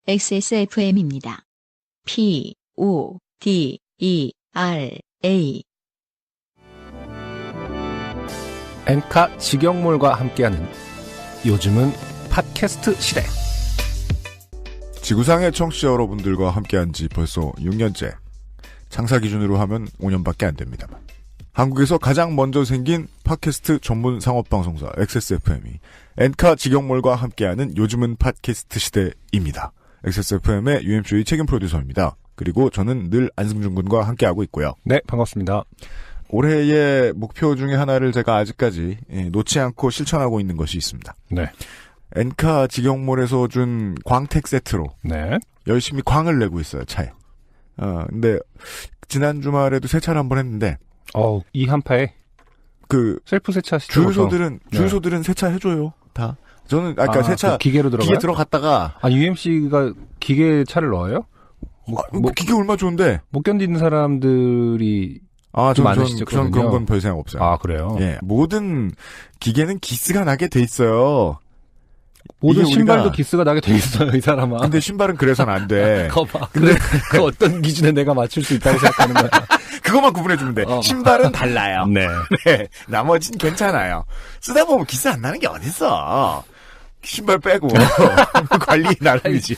XSFM입니다. PODERA 엔카 직영몰과 함께하는 요즘은 팟캐스트 시대. 지구상의 청취자 여러분들과 함께한 지 벌써 6년째. 창사 기준으로 하면 5년밖에 안 됩니다만. 한국에서 가장 먼저 생긴 팟캐스트 전문 상업방송사 XSFM이 엔카 직영몰과 함께하는 요즘은 팟캐스트 시대입니다. XSFM의 UMC의 책임 프로듀서입니다. 그리고 저는 늘 안승준 군과 함께하고 있고요. 네, 반갑습니다. 올해의 목표 중에 하나를 제가 아직까지 놓지 않고 실천하고 있는 것이 있습니다. 네. 엔카 직영몰에서 준 광택 세트로 네. 열심히 광을 내고 있어요, 차에. 근데 지난 주말에도 세차를 한번 했는데 이 한파에 셀프 세차 시켜서 주유소들은 세차 해줘요, 다. 저는 아까 세차 기계로 기계 들어갔다가 UMC가 기계 차를 넣어요? 기계 얼마 좋은데 못 견디는 사람들이 전 그런 건 별 생각 없어요. 아, 그래요? 예, 모든 기계는 기스가 나게 돼 있어요. 모든 신발도 기스가 나게 돼 있어요, 이 사람아. 근데 신발은 그래서는 안 돼. 거봐. 근데 그 어떤 기준에 내가 맞출 수 있다고 생각하는 거야. 그것만 구분해주면 돼. 신발은 달라요. 네. 네. 나머진 괜찮아요. 쓰다 보면 기스 안 나는 게 어딨어. 신발 빼고. 관리 나름이지.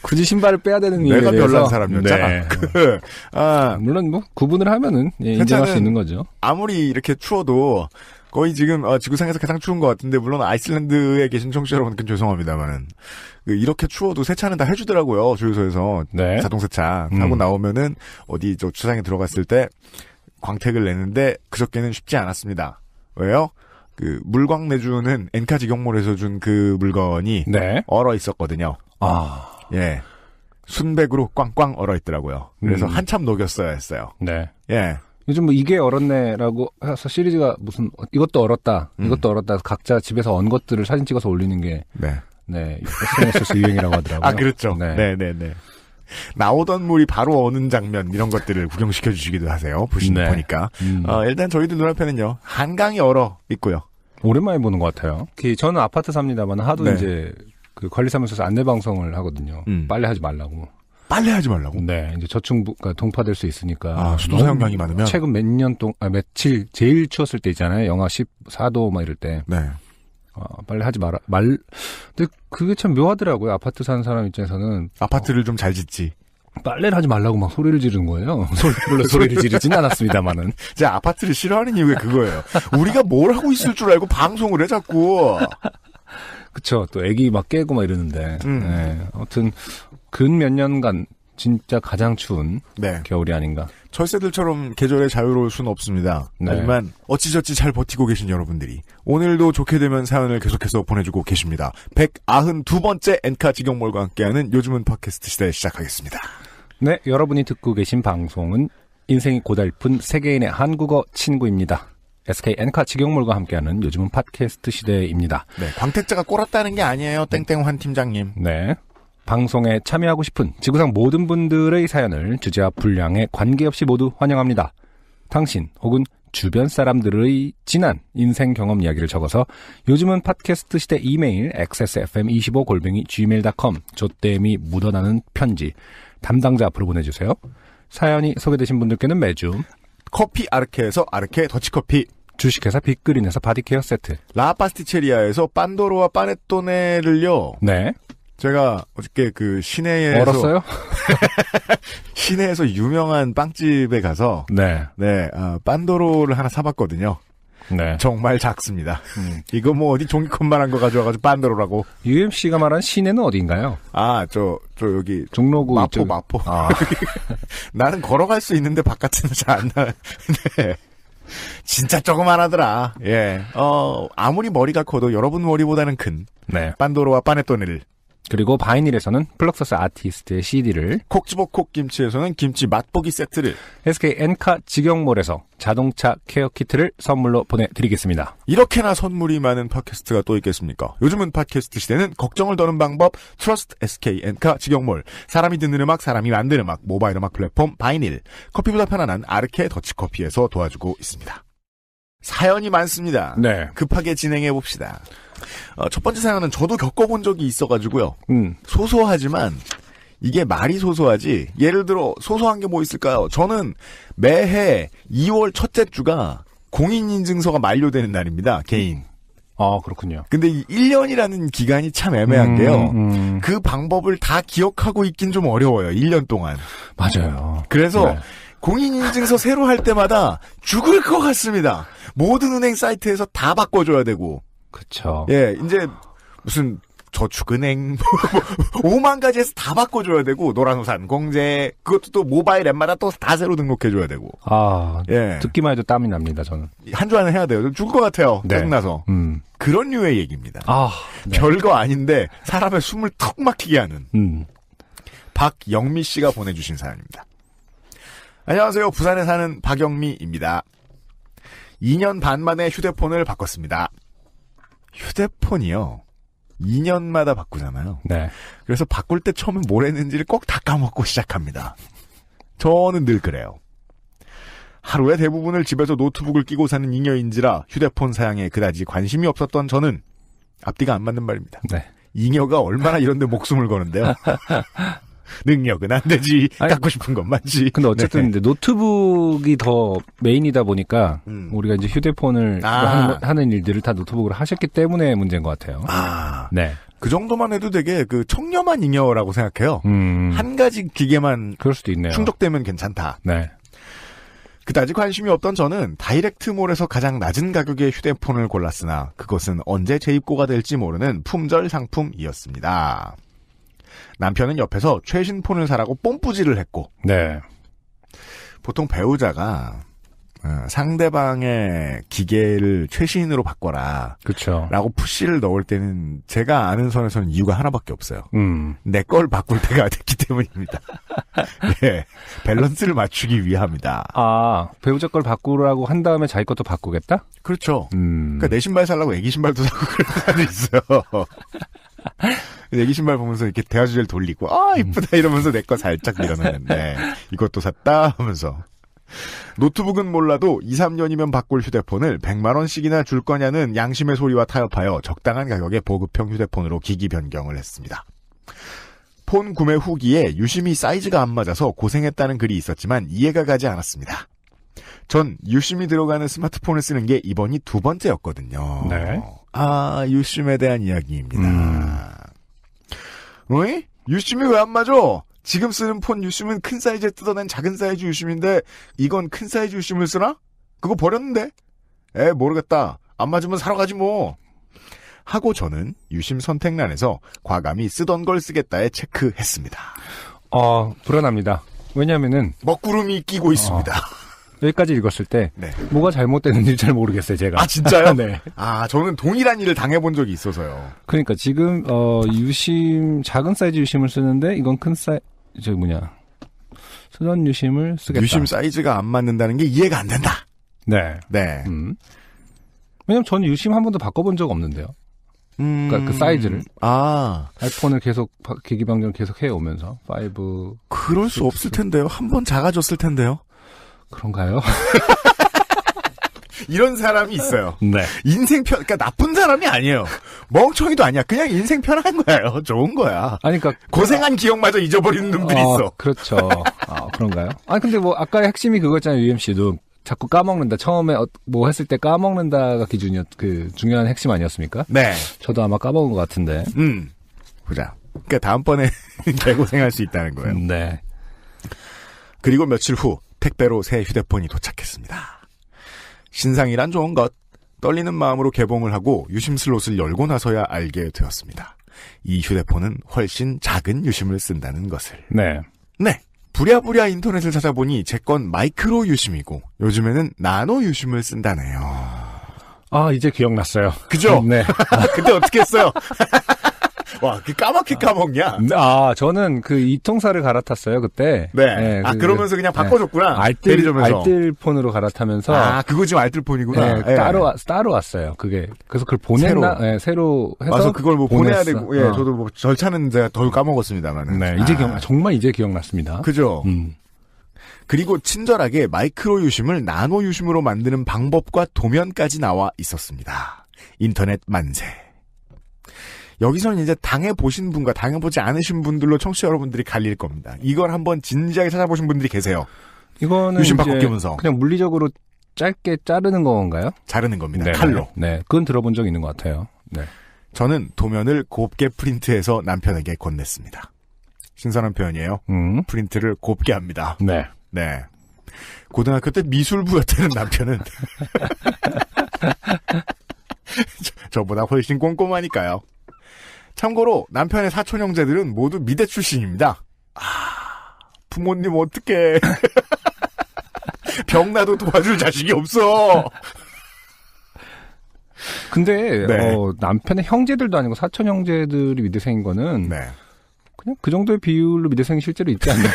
굳이 신발을 빼야 되는 이유에 내가 대해서. 별난 사람이었잖아. 네. 물론 구분을 하면은 인정할 수 있는 거죠. 아무리 이렇게 추워도 거의 지금 지구상에서 가장 추운 것 같은데 물론 아이슬란드에 계신 청취자 여러분께 죄송합니다만은 이렇게 추워도 세차는 다 해주더라고요. 주유소에서. 네. 자동 세차 하고 나오면은 어디 저 주차장에 들어갔을 때 광택을 내는데 그저께는 쉽지 않았습니다. 왜요? 물광 내주는 엔카 직영몰에서 준 그 물건이 네. 얼어 있었거든요. 예. 순백으로 꽝꽝 얼어 있더라고요. 그래서 한참 녹였어야 했어요. 네. 예. 요즘 이게 얼었네라고 해서 시리즈가 무슨 이것도 얼었다, 이것도 얼었다. 각자 집에서 언 것들을 사진 찍어서 올리는 게 SNS에서 유행이라고 하더라고요. 그렇죠. 네. 나오던 물이 바로 어는 장면 이런 것들을 구경시켜 주시기도 하세요. 보니까. 일단 저희들 눈앞에는요 한강이 얼어 있고요. 오랜만에 보는 것 같아요. 저는 아파트 삽니다만 하도 이제 관리사무소에서 안내 방송을 하거든요. 빨래하지 말라고. 빨래하지 말라고? 네, 이제 저층부가 동파될 수 있으니까. 수도 사용량이 많으면? 최근 몇 년 며칠 제일 추웠을 때 있잖아요. 영하 14도 막 이럴 때. 네. 빨래하지 근데 그게 참 묘하더라고요. 아파트 사는 사람 입장에서는. 아파트를 좀 잘 짓지. 빨래를 하지 말라고 막 소리를 지르는 거예요. 물론 소리를 지르진 않았습니다만은. 제가 아파트를 싫어하는 이유가 그거예요. 우리가 뭘 하고 있을 줄 알고 방송을 해, 자꾸. 그쵸. 또 애기 막 깨고 막 이러는데. 네. 아무튼, 근 몇 년간 진짜 가장 추운 겨울이 아닌가. 철새들처럼 계절에 자유로울 수는 없습니다. 네. 하지만 어찌저찌 잘 버티고 계신 여러분들이 오늘도 좋게 되면 사연을 계속해서 보내주고 계십니다. 192번째 엔카 직영몰과 함께하는 요즘은 팟캐스트 시대 시작하겠습니다. 네, 여러분이 듣고 계신 방송은 인생이 고달픈 세계인의 한국어 친구입니다. SK 엔카 직영몰과 함께하는 요즘은 팟캐스트 시대입니다. 네, 광택자가 꼴았다는 게 아니에요. 땡땡환 팀장님. 네. 방송에 참여하고 싶은 지구상 모든 분들의 사연을 주제와 분량에 관계없이 모두 환영합니다. 당신 혹은 주변 사람들의 지난 인생 경험 이야기를 적어서 요즘은 팟캐스트 시대 이메일 xsfm25@gmail.com 조땜이 묻어나는 편지 담당자 앞으로 보내주세요. 사연이 소개되신 분들께는 매주 커피 아르케에서 아르케 더치커피, 주식회사 빅그린에서 바디케어 세트, 라파스티체리아에서 빤도로와 파네토네를요. 네. 제가 어저께 시내에서 얼었어요? 시내에서 유명한 빵집에 가서 빤도로를 하나 사봤거든요. 네. 정말 작습니다. 이거 어디 종이컵만한 거 가져와가지고 빤도로라고. UMC가 말한 시내는 어디인가요? 저 여기 종로구 마포. 나는 걸어갈 수 있는데 바깥에는 잘 안 나. 네. 진짜 조그만하더라. 예. 아무리 머리가 커도 여러분 머리보다는 큰. 빤도로와 파네토네를. 그리고 바이닐에서는 플럭서스 아티스트의 CD를, 콕 집어 콕 김치에서는 김치 맛보기 세트를, SK 엔카 직영몰에서 자동차 케어 키트를 선물로 보내드리겠습니다. 이렇게나 선물이 많은 팟캐스트가 또 있겠습니까? 요즘은 팟캐스트 시대는 걱정을 더는 방법, 트러스트 SK 엔카 직영몰, 사람이 듣는 음악, 사람이 만드는 음악, 모바일 음악 플랫폼 바이닐, 커피보다 편안한 아르케 더치커피에서 도와주고 있습니다. 사연이 많습니다. 네. 급하게 진행해 봅시다. 첫 번째 사연은 저도 겪어본 적이 있어가지고요. 음. 소소하지만 이게 말이 소소하지. 예를 들어 소소한 게 뭐 있을까요? 저는 매해 2월 첫째 주가 공인인증서가 만료되는 날입니다. 개인. 아, 그렇군요. 근데 이 1년이라는 기간이 참 애매한 게요. 그 방법을 다 기억하고 있긴 좀 어려워요. 1년 동안. 맞아요. 그래서 네. 공인인증서 새로 할 때마다 죽을 것 같습니다. 모든 은행 사이트에서 다 바꿔줘야 되고. 그쵸. 예, 이제 무슨 저축은행 5만 가지에서 다 바꿔줘야 되고 노란우산, 공제 그것도 또 모바일 앱마다 또 다 새로 등록해줘야 되고. 아, 예, 듣기만 해도 땀이 납니다, 저는. 한 주 안에 해야 돼요. 죽을 것 같아요. 네. 짜증나서. 그런 류의 얘기입니다. 아, 네. 별거 아닌데 사람의 숨을 턱 막히게 하는 박영미 씨가 보내주신 사연입니다. 안녕하세요. 부산에 사는 박영미입니다. 2년 반 만에 휴대폰을 바꿨습니다. 휴대폰이요. 2년마다 바꾸잖아요. 네. 그래서 바꿀 때 처음에 뭘 했는지를 꼭 다 까먹고 시작합니다. 저는 늘 그래요. 하루의 대부분을 집에서 노트북을 끼고 사는 잉여인지라 휴대폰 사양에 그다지 관심이 없었던 저는 앞뒤가 안 맞는 말입니다. 네. 잉여가 얼마나 이런 데 목숨을 거는데요. 능력은 안 되지. 아니, 갖고 싶은 것만지. 근데 어쨌든 네. 이제 노트북이 더 메인이다 보니까 우리가 이제 휴대폰을 하는 일들을 다 노트북으로 하셨기 때문에 문제인 것 같아요. 아, 네. 그 정도만 해도 되게 그 청렴한 잉여라고 생각해요. 한 가지 기계만 그럴 수도 있네요. 충족되면 괜찮다. 네. 그다지 관심이 없던 저는 다이렉트몰에서 가장 낮은 가격의 휴대폰을 골랐으나 그것은 언제 재입고가 될지 모르는 품절 상품이었습니다. 남편은 옆에서 최신 폰을 사라고 뽐뿌질을 했고 네. 보통 배우자가 상대방의 기계를 최신으로 바꿔라 그렇죠. 라고 푸시를 넣을 때는 제가 아는 선에서는 이유가 하나밖에 없어요. 내 걸 바꿀 때가 됐기 때문입니다. 예, 밸런스를 맞추기 위함이다. 아, 배우자 걸 바꾸라고 한 다음에 자기 것도 바꾸겠다? 그렇죠. 그러니까 내 신발 살라고 애기 신발도 사고 그런 사람도 있어요. 애기 신발 보면서 이렇게 대화 주제를 돌리고 이쁘다 이러면서 내 거 살짝 밀어내는데 이것도 샀다 하면서 노트북은 몰라도 2, 3년이면 바꿀 휴대폰을 100만 원씩이나 줄 거냐는 양심의 소리와 타협하여 적당한 가격의 보급형 휴대폰으로 기기 변경을 했습니다. 폰 구매 후기에 유심히 사이즈가 안 맞아서 고생했다는 글이 있었지만 이해가 가지 않았습니다. 전 유심히 들어가는 스마트폰을 쓰는 게 이번이 두 번째였거든요. 네. 아, 유심에 대한 이야기입니다. 어이? 유심이 왜 안 맞아? 지금 쓰는 폰 유심은 큰 사이즈에 뜯어낸 작은 사이즈 유심인데 이건 큰 사이즈 유심을 쓰나? 그거 버렸는데? 모르겠다. 안 맞으면 사러 가지 뭐. 하고 저는 유심 선택란에서 과감히 쓰던 걸 쓰겠다에 체크했습니다. 불안합니다. 왜냐면은 먹구름이 끼고 있습니다. 여기까지 읽었을 때 네. 뭐가 잘못됐는지 잘 모르겠어요, 제가. 아, 진짜요? 네. 아, 저는 동일한 일을 당해본 적이 있어서요. 그러니까 지금 유심 작은 사이즈 유심을 쓰는데 이건 큰 쓰던 유심을 쓰겠다. 유심 사이즈가 안 맞는다는 게 이해가 안 된다. 네. 네. 왜냐면 저는 유심 한 번도 바꿔본 적 없는데요. 그러니까 그 사이즈를. 아이폰을 계속 기기 변경 계속 해오면서 5. 그럴 수 없을 텐데요. 한 번 작아졌을 텐데요. 그런가요? 이런 사람이 있어요. 네. 그러니까 나쁜 사람이 아니에요. 멍청이도 아니야. 그냥 인생 편한 거예요. 좋은 거야. 아니, 그러니까 고생한 기억마저 잊어버리는 놈들이 있어. 그렇죠. 그런가요? 근데 뭐 아까의 핵심이 그거였잖아요. UMC도 자꾸 까먹는다. 처음에 뭐 했을 때 까먹는다가 그 중요한 핵심 아니었습니까? 네. 저도 아마 까먹은 것 같은데. 보자. 그러니까 다음번에 개고생할 수 있다는 거예요. 네. 그리고 며칠 후 택배로 새 휴대폰이 도착했습니다. 신상이란 좋은 것. 떨리는 마음으로 개봉을 하고 유심 슬롯을 열고 나서야 알게 되었습니다. 이 휴대폰은 훨씬 작은 유심을 쓴다는 것을. 네. 네. 부랴부랴 인터넷을 찾아보니 제 건 마이크로 유심이고 요즘에는 나노 유심을 쓴다네요. 이제 기억났어요. 그죠? 네. 그때 어떻게 했어요? 와, 그 까맣게 까먹냐? 저는 그 이통사를 갈아탔어요, 그때. 네. 그러면서 그냥 바꿔줬구나. 알뜰폰으로 갈아타면서. 그거 지금 알뜰폰이구나. 네, 따로 왔어요, 그게. 그래서 그걸 보냈나? 새로 해서. 와서 그걸 뭐 보내야 보냈어. 되고, 저도 뭐 절차는 제가 덜 까먹었습니다만. 네, 정말 이제 기억났습니다. 그죠? 그리고 친절하게 마이크로 유심을 나노 유심으로 만드는 방법과 도면까지 나와 있었습니다. 인터넷 만세. 여기서는 이제 당해보신 분과 당해보지 않으신 분들로 청취자 여러분들이 갈릴 겁니다. 이걸 한번 진지하게 찾아보신 분들이 계세요. 이거는 유심 이제 바꿔 끼면서. 그냥 물리적으로 짧게 자르는 건가요? 자르는 겁니다. 네, 칼로. 네, 그건 들어본 적 있는 것 같아요. 네. 저는 도면을 곱게 프린트해서 남편에게 건넸습니다. 신선한 표현이에요. 프린트를 곱게 합니다. 네. 네. 고등학교 때 미술부였다는 남편은 저보다 훨씬 꼼꼼하니까요. 참고로 남편의 사촌 형제들은 모두 미대 출신입니다. 부모님 어떡해. 병나도 도와줄 자식이 없어. 근데 네. 남편의 형제들도 아니고 사촌 형제들이 미대생인 거는 네. 그냥 그 정도의 비율로 미대생이 실제로 있지 않나요?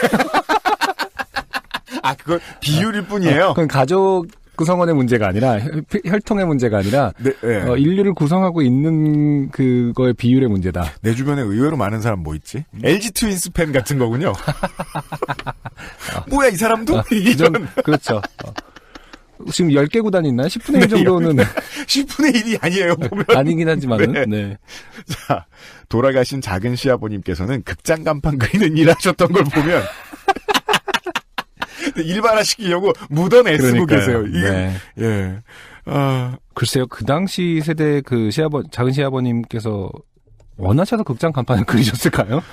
그건 비율일 뿐이에요. 그건 가족 구성원의 문제가 아니라 혈통의 문제가 아니라 네, 네. 인류를 구성하고 있는 그거의 비율의 문제다. 내 주변에 의외로 많은 사람 뭐 있지? LG 트윈스 팬 같은 거군요. 뭐야 이 사람도? 이런. 그렇죠. 지금 10개 구단이 있나요? 10분의 1 정도는 10분의 1이 아니에요. 보면. 아니긴 하지만은. 네. 네. 자, 돌아가신 작은 시아버님께서는 극장 간판 그리는 일 하셨던 걸 보면 일반화시키려고 묻어내 쓰고 계세요. 이게, 네. 예. 글쎄요, 그 당시 세대 작은 시아버님께서 원하셔서 극장 간판을 그리셨을까요?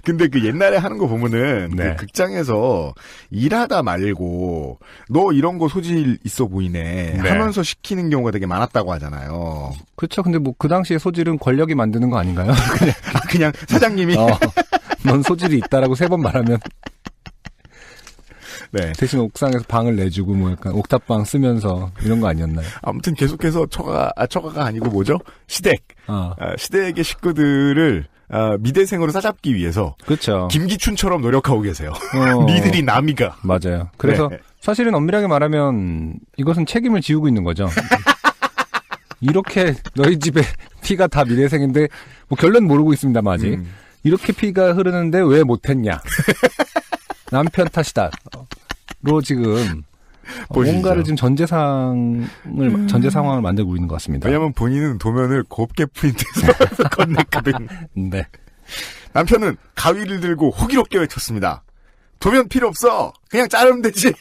근데 그 옛날에 하는 거 보면은 네. 그 극장에서 일하다 말고 너 이런 거 소질 있어 보이네 네. 하면서 시키는 경우가 되게 많았다고 하잖아요. 그렇죠. 근데 뭐 그 당시의 소질은 권력이 만드는 거 아닌가요? 그냥 사장님이 넌 소질이 있다라고 3번 말하면 네. 대신 옥상에서 방을 내주고 뭐 약간 옥탑방 쓰면서 이런 거 아니었나요? 아무튼 계속해서 처가가 아니고 뭐죠? 시댁. 시댁의 식구들을 미대생으로 싸잡기 위해서 그렇죠. 김기춘처럼 노력하고 계세요. 니들이 남이가. 맞아요. 그래서 네. 사실은 엄밀하게 말하면 이것은 책임을 지우고 있는 거죠. 이렇게 너희 집에 피가 다 미대생인데 뭐 결론 모르고 있습니다만 아직. 이렇게 피가 흐르는데 왜 못했냐. 남편 탓이다. 로 지금 뭔가를 지금 전제 상황을 만들고 있는 것 같습니다. 왜냐면 본인은 도면을 곱게 프린트해서 건넸거든. 네. 남편은 가위를 들고 호기롭게 외쳤습니다. 도면 필요 없어. 그냥 자르면 되지.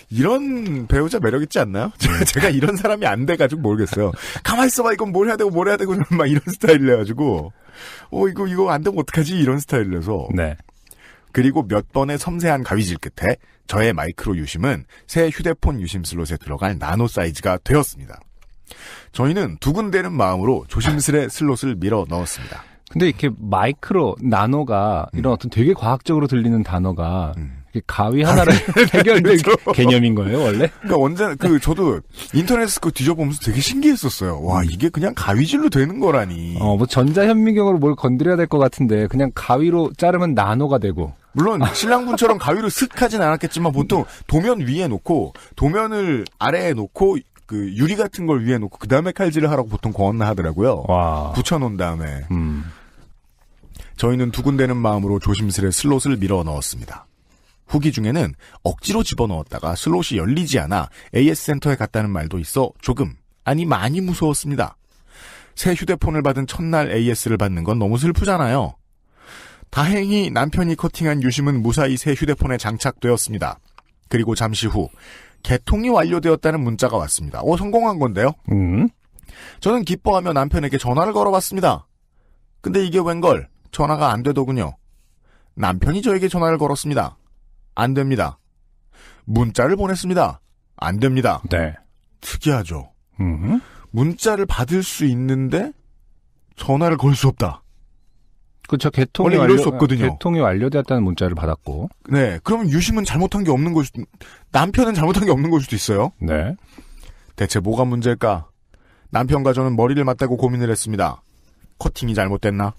이런 배우자 매력 있지 않나요? 제가 이런 사람이 안 돼가지고 모르겠어요. 가만히 있어봐. 이건 뭘 해야 되고 막 이런 스타일이라가지고 이거 안 되면 어떡하지? 이런 스타일이라서. 네. 그리고 몇 번의 섬세한 가위질 끝에 저의 마이크로 유심은 새 휴대폰 유심 슬롯에 들어갈 나노 사이즈가 되었습니다. 저희는 두근대는 마음으로 조심스레 슬롯을 밀어 넣었습니다. 근데 이렇게 마이크로, 나노가 이런 어떤 되게 과학적으로 들리는 단어가 이렇게 가위 하나를 해결될 개념인 거예요, 원래? 그러니까 저도 인터넷에서 그거 뒤져보면서 되게 신기했었어요. 와, 이게 그냥 가위질로 되는 거라니. 뭐 전자현미경으로 뭘 건드려야 될 것 같은데 그냥 가위로 자르면 나노가 되고. 물론 신랑분처럼 가위로 슥 하진 않았겠지만 보통 도면 위에 놓고 도면을 아래에 놓고 그 유리 같은 걸 위에 놓고 그 다음에 칼질을 하라고 보통 권하더라고요. 와. 붙여놓은 다음에. 저희는 두근대는 마음으로 조심스레 슬롯을 밀어 넣었습니다. 후기 중에는 억지로 집어넣었다가 슬롯이 열리지 않아 AS 센터에 갔다는 말도 있어 조금, 아니 많이 무서웠습니다. 새 휴대폰을 받은 첫날 AS를 받는 건 너무 슬프잖아요. 다행히 남편이 커팅한 유심은 무사히 새 휴대폰에 장착되었습니다. 그리고 잠시 후 개통이 완료되었다는 문자가 왔습니다. 성공한 건데요? 저는 기뻐하며 남편에게 전화를 걸어봤습니다. 근데 이게 웬걸? 전화가 안 되더군요. 남편이 저에게 전화를 걸었습니다. 안 됩니다. 문자를 보냈습니다. 안 됩니다. 네. 특이하죠. 문자를 받을 수 있는데 전화를 걸 수 없다. 그렇죠. 원래 이럴 수 없거든요. 개통이 완료되었다는 문자를 받았고. 네. 그러면 유심은 잘못한 게 없는 걸 수도, 남편은 잘못한 게 없는 걸 수도 있어요. 네. 대체 뭐가 문제일까? 남편과 저는 머리를 맞대고 고민을 했습니다. 커팅이 잘못됐나?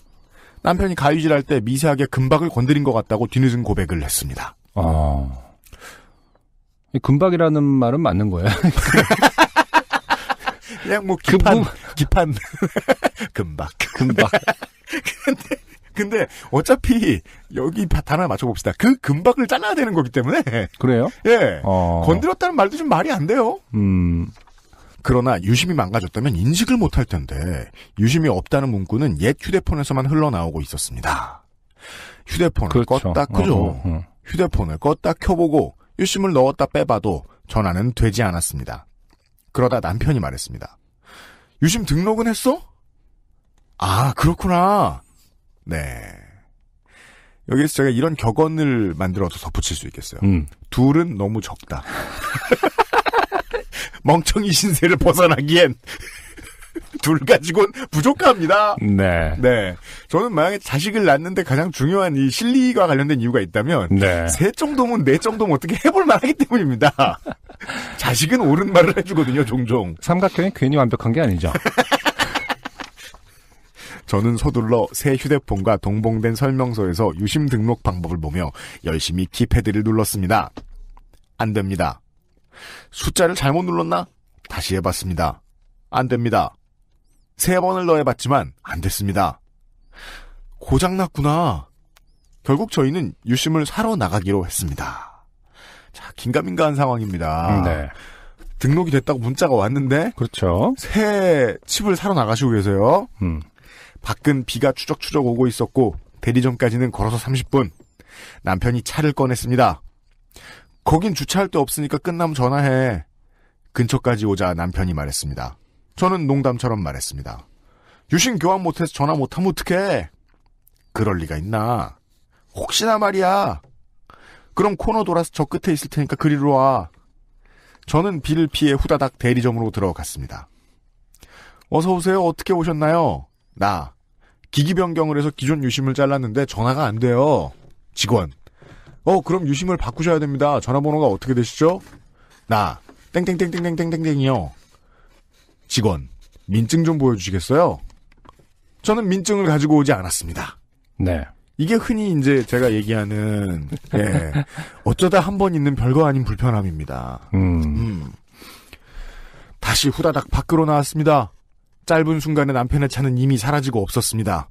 남편이 가위질할 때 미세하게 금박을 건드린 것 같다고 뒤늦은 고백을 했습니다. 금박이라는 말은 맞는 거예요. 그냥 뭐 기판 금박. 근데 어차피 여기 단어 맞춰봅시다. 그 금박을 잘라야 되는 거기 때문에 그래요? 예 건드렸다는 말도 좀 말이 안 돼요. 그러나 유심히 망가졌다면 인식을 못할 텐데 유심이 없다는 문구는 옛 휴대폰에서만 흘러나오고 있었습니다. 휴대폰을 그렇죠. 껐다 그죠? 휴대폰을 껐다 켜보고 유심을 넣었다 빼봐도 전화는 되지 않았습니다. 그러다 남편이 말했습니다. 유심 등록은 했어? 아 그렇구나. 네. 여기서 제가 이런 격언을 만들어서 덧붙일 수 있겠어요. 둘은 너무 적다. 멍청이 신세를 벗어나기엔 둘 가지고는 부족합니다. 네. 네. 저는 만약에 자식을 낳는데 가장 중요한 이 실리와 관련된 이유가 있다면 네. 셋 정도면 넷 정도면 어떻게 해볼 만하기 때문입니다. 자식은 옳은 말을 해주거든요. 종종. 삼각형이 괜히 완벽한 게 아니죠. 저는 서둘러 새 휴대폰과 동봉된 설명서에서 유심 등록 방법을 보며 열심히 키패드를 눌렀습니다. 안 됩니다. 숫자를 잘못 눌렀나? 다시 해봤습니다. 안 됩니다. 3번을 넣어봤지만 안 됐습니다. 고장났구나. 결국 저희는 유심을 사러 나가기로 했습니다. 자, 긴가민가한 상황입니다. 네. 등록이 됐다고 문자가 왔는데 그렇죠. 새 칩을 사러 나가시고 계세요. 밖은 비가 추적추적 오고 있었고 대리점까지는 걸어서 30분. 남편이 차를 꺼냈습니다. 거긴 주차할 데 없으니까 끝나면 전화해. 근처까지 오자 남편이 말했습니다. 저는 농담처럼 말했습니다. 유심 교환 못해서 전화 못하면 어떡해. 그럴 리가 있나. 혹시나 말이야. 그럼 코너 돌아서 저 끝에 있을 테니까 그리로 와. 저는 비를 피해 후다닥 대리점으로 들어갔습니다. 어서 오세요. 어떻게 오셨나요? 나. 기기 변경을 해서 기존 유심을 잘랐는데 전화가 안 돼요. 직원. 그럼 유심을 바꾸셔야 됩니다. 전화번호가 어떻게 되시죠? 나. 땡땡땡땡땡땡땡이요. 직원. 민증 좀 보여주시겠어요? 저는 민증을 가지고 오지 않았습니다. 네. 이게 흔히 이제 제가 얘기하는 어쩌다 한 번 있는 별거 아닌 불편함입니다. 다시 후다닥 밖으로 나왔습니다. 짧은 순간에 남편의 차는 이미 사라지고 없었습니다.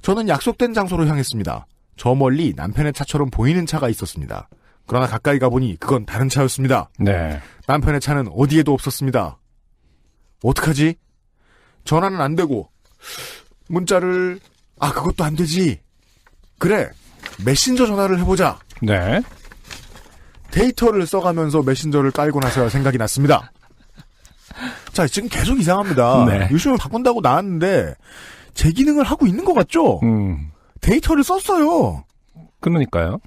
저는 약속된 장소로 향했습니다. 저 멀리 남편의 차처럼 보이는 차가 있었습니다. 그러나 가까이 가보니 그건 다른 차였습니다. 네. 남편의 차는 어디에도 없었습니다. 어떡하지? 전화는 안 되고 문자를 그것도 안 되지. 그래, 메신저 전화를 해보자. 네. 데이터를 써가면서 메신저를 깔고 나서야 생각이 났습니다. 자, 지금 계속 이상합니다. 네. 유심을 바꾼다고 나왔는데 제 기능을 하고 있는 것 같죠? 데이터를 썼어요. 그러니까요.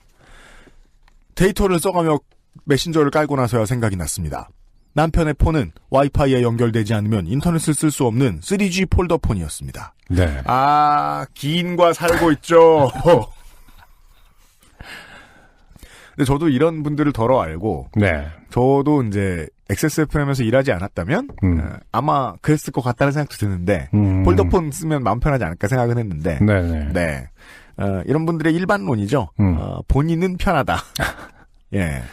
데이터를 써가며 메신저를 깔고 나서야 생각이 났습니다. 남편의 폰은 와이파이에 연결되지 않으면 인터넷을 쓸 수 없는 3G 폴더폰이었습니다. 네. 기인과 살고 있죠. 근데 저도 이런 분들을 덜어 알고, 네. 저도 이제 XSFM에서 일하지 않았다면 아마 그랬을 것 같다는 생각도 드는데 폴더폰 쓰면 마음 편하지 않을까 생각은 했는데, 네네. 네. 이런 분들의 일반론이죠. 본인은 편하다. 예.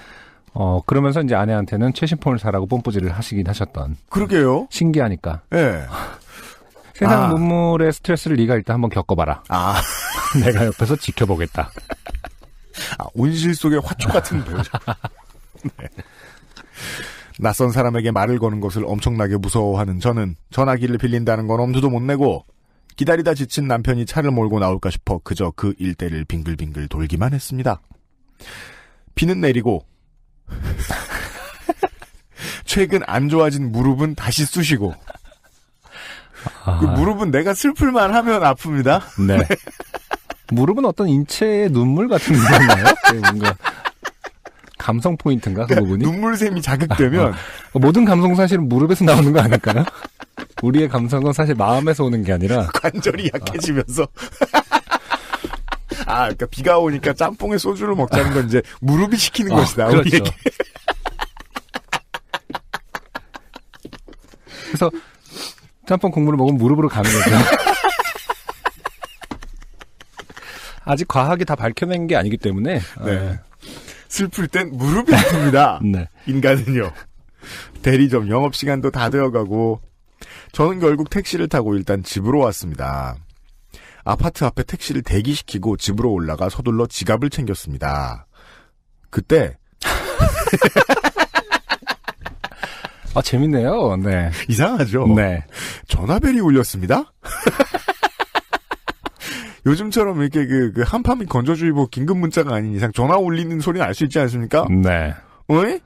그러면서 이제 아내한테는 최신 폰을 사라고 뽐뿌질을 하시긴 하셨던. 그러게요. 신기하니까. 예. 세상 문물의 스트레스를 네가 일단 한번 겪어봐라. 내가 옆에서 지켜보겠다. 온실 속의 화초 같은 배우자. 네. 낯선 사람에게 말을 거는 것을 엄청나게 무서워하는 저는 전화기를 빌린다는 건 엄두도 못 내고 기다리다 지친 남편이 차를 몰고 나올까 싶어 그저 그 일대를 빙글빙글 돌기만 했습니다. 비는 내리고 최근 안 좋아진 무릎은 다시 쑤시고 그 무릎은 내가 슬플만 하면 아픕니다. 네. 무릎은 어떤 인체의 눈물 같은 건가요? 뭔가 감성 포인트인가 그 부분이? 눈물샘이 자극되면 모든 감성 사실은 무릎에서 나오는 거 아닐까요? 우리의 감성은 사실 마음에서 오는 게 아니라 관절이 약해지면서 그러니까 비가 오니까 짬뽕에 소주를 먹자는 건 이제 무릎이 시키는 것이다. 그렇죠. 우리에게. 그래서 짬뽕 국물을 먹으면 무릎으로 가는 거죠. 아직 과학이 다 밝혀낸 게 아니기 때문에. 네. 슬플 땐 무릎이 아픕니다. 네. 인간은요. 대리점 영업시간도 다 되어가고 저는 결국 택시를 타고 일단 집으로 왔습니다. 아파트 앞에 택시를 대기시키고 집으로 올라가 서둘러 지갑을 챙겼습니다. 그때 재밌네요. 네. 이상하죠? 네. 전화벨이 울렸습니다? 요즘처럼 이렇게 그 한파민 건조주의보 긴급 문자가 아닌 이상 전화 울리는 소리는 알 수 있지 않습니까? 네. 어이?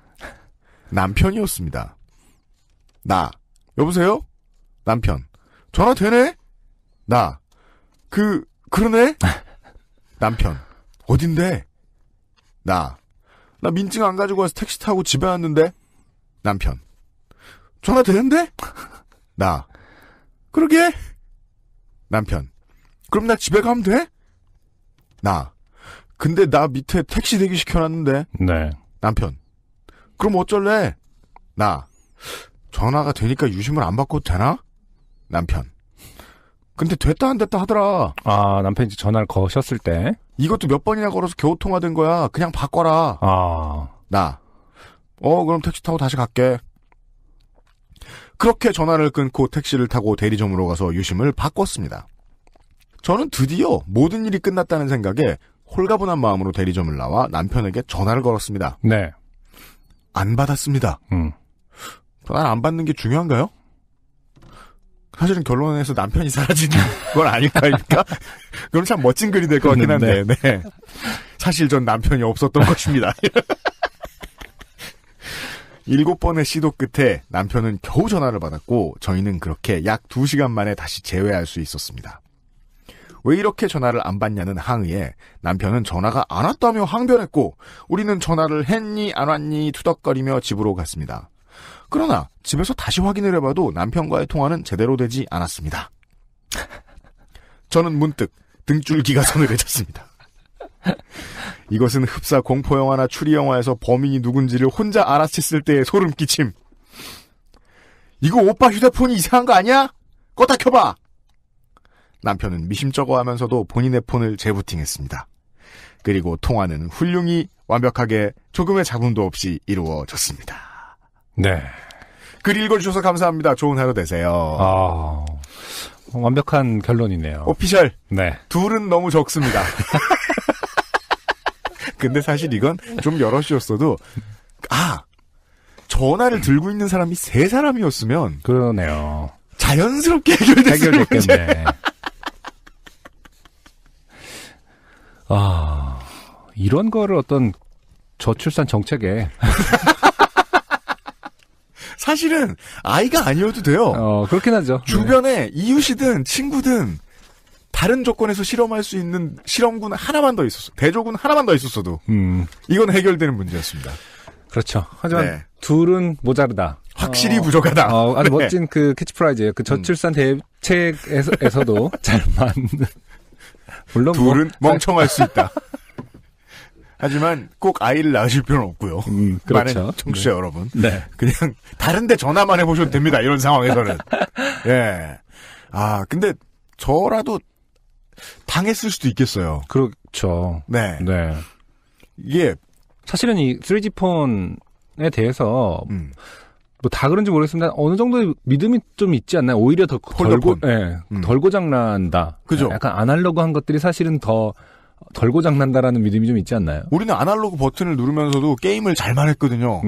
남편이었습니다. 여보세요? 남편. 전화 되네? 그러네? 남편. 어딘데? 나 민증 안 가지고 와서 택시 타고 집에 왔는데? 남편. 전화 되는데? 그러게? 남편. 그럼 나 집에 가면 돼? 근데 나 밑에 택시 대기 시켜놨는데? 네. 남편. 그럼 어쩔래? 전화가 되니까 유심을 안 바꿔도 되나? 남편. 근데 됐다 안 됐다 하더라. 남편이 전화를 거셨을 때. 이것도 몇 번이나 걸어서 겨우 통화된 거야. 그냥 바꿔라. 그럼 택시 타고 다시 갈게. 그렇게 전화를 끊고 택시를 타고 대리점으로 가서 유심을 바꿨습니다. 저는 드디어 모든 일이 끝났다는 생각에 홀가분한 마음으로 대리점을 나와 남편에게 전화를 걸었습니다. 네. 안 받았습니다. 전화를 안 받는 게 중요한가요? 사실은 결론에서 남편이 사라지는 건 아닐까입니까? 그럼 참 멋진 글이 될 것 같긴 한데, 네. 사실 전 남편이 없었던 것입니다. 7번의 시도 끝에 남편은 겨우 전화를 받았고, 저희는 그렇게 약 2시간 만에 다시 재회할 수 있었습니다. 왜 이렇게 전화를 안 받냐는 항의에 남편은 전화가 안 왔다며 항변했고, 우리는 전화를 했니 안 왔니 투덕거리며 집으로 갔습니다. 그러나 집에서 다시 확인을 해봐도 남편과의 통화는 제대로 되지 않았습니다. 저는 문득 등줄기가 서늘해졌습니다. 이것은 흡사 공포영화나 추리영화에서 범인이 누군지를 혼자 알아챘을 때의 소름 끼침. 이거 오빠 휴대폰이 이상한 거 아니야? 껐다 켜봐. 남편은 미심쩍어하면서도 본인의 폰을 재부팅했습니다. 그리고 통화는 훌륭히 완벽하게 조금의 잡음도 없이 이루어졌습니다. 네. 글 읽어주셔서 감사합니다. 좋은 하루 되세요. 완벽한 결론이네요. 오피셜. 네. 둘은 너무 적습니다. 근데 사실 이건 좀 여럿이었어도 전화를 들고 있는 사람이 3사람이었으면 그러네요. 자연스럽게 해결됐겠네. 이런 거를 어떤 저출산 정책에 사실은 아이가 아니어도 돼요. 그렇긴 하죠. 주변에 이웃이든 친구든 다른 조건에서 실험할 수 있는 실험군 하나만 더 있었어. 대조군 하나만 더 있었어도 이건 해결되는 문제였습니다. 그렇죠. 하지만 둘은 모자르다. 확실히 부족하다. 아주 멋진 그 캐치프라이즈예요. 그 저출산 대책에서도 잘 맞는. 물론 둘은 멍청할 수 있다. 하지만 꼭 아이를 낳으실 필요는 없고요. 그렇죠. 많은 청취자 여러분. 네. 그냥 다른데 전화만 해보셔도 됩니다. 이런 상황에서는. 예. 근데 저라도 당했을 수도 있겠어요. 그렇죠. 네. 네. 이게 사실은 이 3G 폰에 대해서 뭐 다 그런지 모르겠습니다. 어느 정도의 믿음이 좀 있지 않나요? 오히려 덜 고장난다. 그죠? 약간 아날로그한 것들이 사실은 더 덜 고장난다라는 믿음이 좀 있지 않나요? 우리는 아날로그 버튼을 누르면서도 게임을 잘만 했거든요.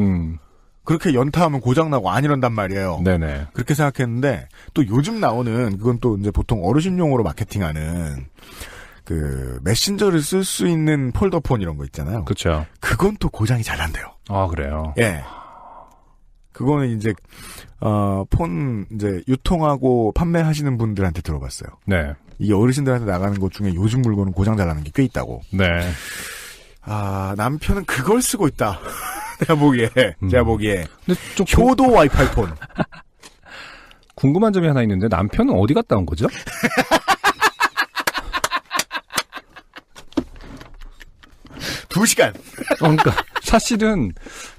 그렇게 연타하면 고장나고 안 이런단 말이에요. 네네. 그렇게 생각했는데 또 요즘 나오는 그건 또 이제 보통 어르신용으로 마케팅하는 그 메신저를 쓸 수 있는 폴더폰 이런 거 있잖아요. 그렇죠. 그건 또 고장이 잘 난대요. 그래요? 예. 그거는 이제 폰 이제 유통하고 판매하시는 분들한테 들어봤어요. 네. 이 어르신들한테 나가는 것 중에 요즘 물건은 고장 잘 나는 게 꽤 있다고. 네. 남편은 그걸 쓰고 있다. 제가 보기에. 근데 좀 효도 와이파이 폰. 궁금한 점이 하나 있는데 남편은 어디 갔다 온 거죠? 두 시간. 그러니까 사실은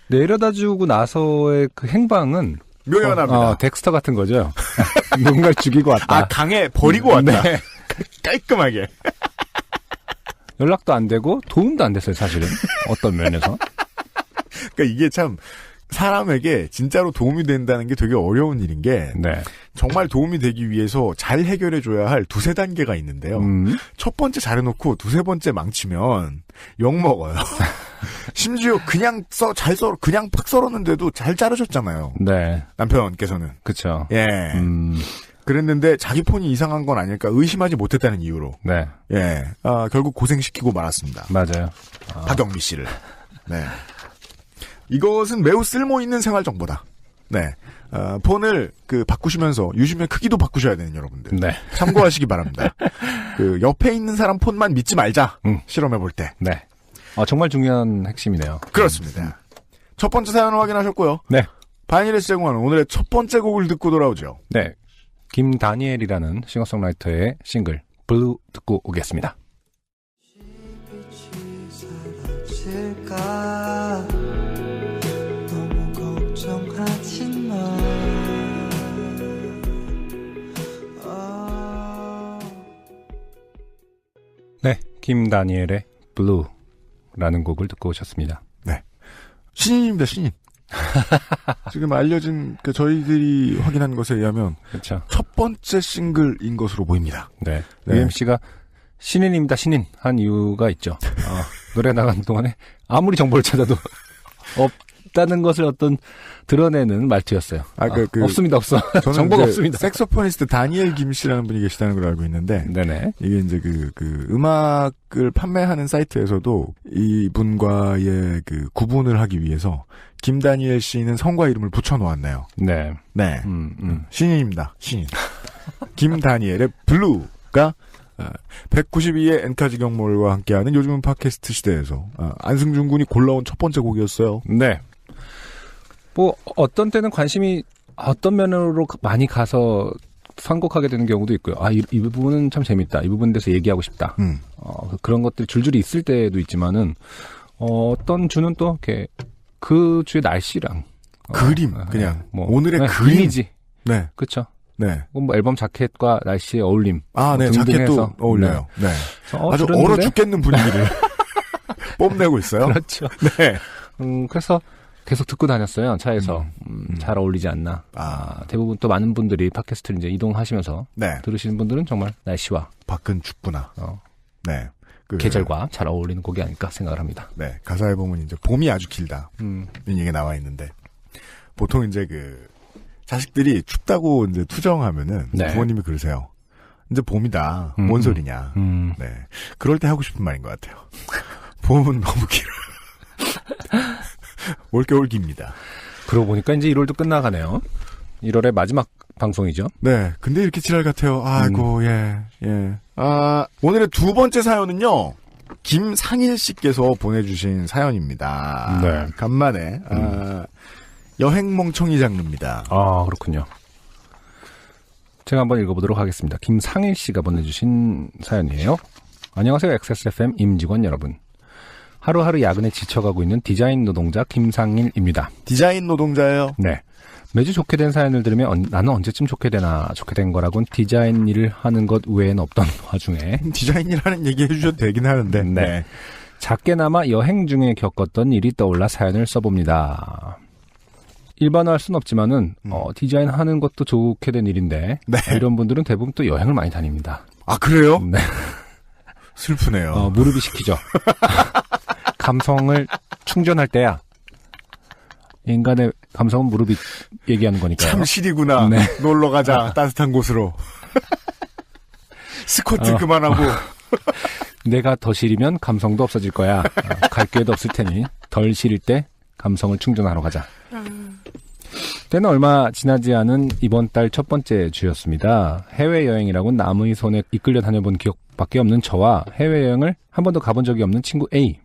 내려다주고 나서의 그 행방은 묘연합니다. 덱스터 같은 거죠. 누군가를 죽이고 왔다. 강에 버리고 왔다. 네. 깔끔하게. 연락도 안 되고 도움도 안 됐어요, 사실은. 어떤 면에서. 그러니까 이게 참 사람에게 진짜로 도움이 된다는 게 되게 어려운 일인 게 네. 정말 도움이 되기 위해서 잘 해결해줘야 할 두세 단계가 있는데요. 첫 번째 잘해놓고 두세 번째 망치면 욕먹어요. 심지어 그냥 그냥 팍 썰었는데도 잘 자르셨잖아요. 네. 남편께서는. 그쵸. 예. 그랬는데 자기 폰이 이상한 건 아닐까 의심하지 못했다는 이유로. 네. 예. 결국 고생시키고 말았습니다. 맞아요. 박영미 씨를. 네. 이것은 매우 쓸모있는 생활정보다. 네. 폰을 바꾸시면서 유심의 크기도 바꾸셔야 되는 여러분들. 네. 참고하시기 바랍니다. 옆에 있는 사람 폰만 믿지 말자. 실험해볼 때. 네. 정말 중요한 핵심이네요. 그렇습니다. 첫 번째 사연을 확인하셨고요. 네. 바이닐에서 제공하는 오늘의 첫 번째 곡을 듣고 돌아오죠. 네. 김다니엘이라는 싱어송라이터의 싱글 블루 듣고 오겠습니다. 너무 걱정하지 마. 네. 김다니엘의 블루라는 곡을 듣고 오셨습니다. 네. 신인입니다, 신인. 지금 알려진 저희들이 확인한 것에 의하면 그렇죠. 첫 번째 싱글인 것으로 보입니다. 네. 네. UMC가 신인입니다. 신인 한 이유가 있죠. 노래 나가는 동안에 아무리 정보를 찾아도 없다는 것을 드러내는 말투였어요. 없습니다. 없어. 정보가 없습니다. 색소포니스트 다니엘 김 씨라는 분이 계시다는 걸 알고 있는데, 네네. 이게 이제 음악을 판매하는 사이트에서도 이분과의 구분을 하기 위해서 김다니엘 씨는 성과 이름을 붙여놓았네요. 네. 네. 신인입니다. 신인. 김다니엘의 블루가 192의 엔카지 경몰과 함께하는 요즘은 팟캐스트 시대에서 안승준 군이 골라온 첫 번째 곡이었어요. 네. 어떤 때는 관심이 어떤 면으로 많이 가서 선곡하게 되는 경우도 있고요. 이 부분은 참 재밌다. 이 부분에 대해서 얘기하고 싶다. 그런 것들이 줄줄이 있을 때도 있지만은 어떤 주는 또 이렇게 그 주의 날씨랑 그림 그냥 오늘의 그림이지. 네. 그렇죠. 네. 앨범 자켓과 날씨의 어울림. 네. 자켓도 어울려요. 네. 아주 들었는데? 얼어 죽겠는 분위기를 뽐내고 있어요. 그렇죠. 네. 그래서 계속 듣고 다녔어요. 차에서. 잘 어울리지 않나. 대부분 또 많은 분들이 팟캐스트를 이제 이동하시면서 네. 들으시는 분들은 정말 날씨와 밖은 춥구나. 네. 계절과 잘 어울리는 곡이 아닐까 생각을 합니다. 네. 가사에 보면 이제 봄이 아주 길다. 이런 얘기가 나와 있는데 보통 이제 자식들이 춥다고 이제 투정하면은 네. 부모님이 그러세요. 이제 봄이다. 뭔 소리냐. 네. 그럴 때 하고 싶은 말인 것 같아요. 봄은 너무 길어요. 올겨울 깁니다. 그러고 보니까 이제 1월도 끝나가네요. 1월의 마지막 방송이죠. 네. 근데 이렇게 지랄 같아요. 아이고, 예. 오늘의 두 번째 사연은요. 김상일 씨께서 보내주신 사연입니다. 네. 간만에, 여행 멍청이 장르입니다. 그렇군요. 제가 한번 읽어보도록 하겠습니다. 김상일 씨가 보내주신 사연이에요. 안녕하세요. XSFM 임직원 여러분. 하루하루 야근에 지쳐가고 있는 디자인 노동자 김상일입니다. 디자인 노동자예요? 네. 매주 좋게 된 사연을 들으면 나는 언제쯤 좋게 되나 좋게 된 거라곤 디자인 일을 하는 것 외에는 없던 와중에 디자인 일 하는 얘기 해주셔도 되긴 하는데 네. 작게나마 여행 중에 겪었던 일이 떠올라 사연을 써봅니다. 일반화할 순 없지만은 디자인 하는 것도 좋게 된 일인데 네. 이런 분들은 대부분 또 여행을 많이 다닙니다. 그래요? 네. 슬프네요. 무릎이 시키죠. 감성을 충전할 때야. 인간의 감성은 무릎이 얘기하는 거니까요. 참 시리구나. 네. 놀러 가자. 따뜻한 곳으로. 스쿼트 그만하고. 내가 더 시리면 감성도 없어질 거야. 갈 기회도 없을 테니 덜 시릴 때 감성을 충전하러 가자. 때는 얼마 지나지 않은 이번 달 첫 번째 주였습니다. 해외여행이라고는 남의 손에 이끌려 다녀본 기억밖에 없는 저와 해외여행을 한 번도 가본 적이 없는 친구 A,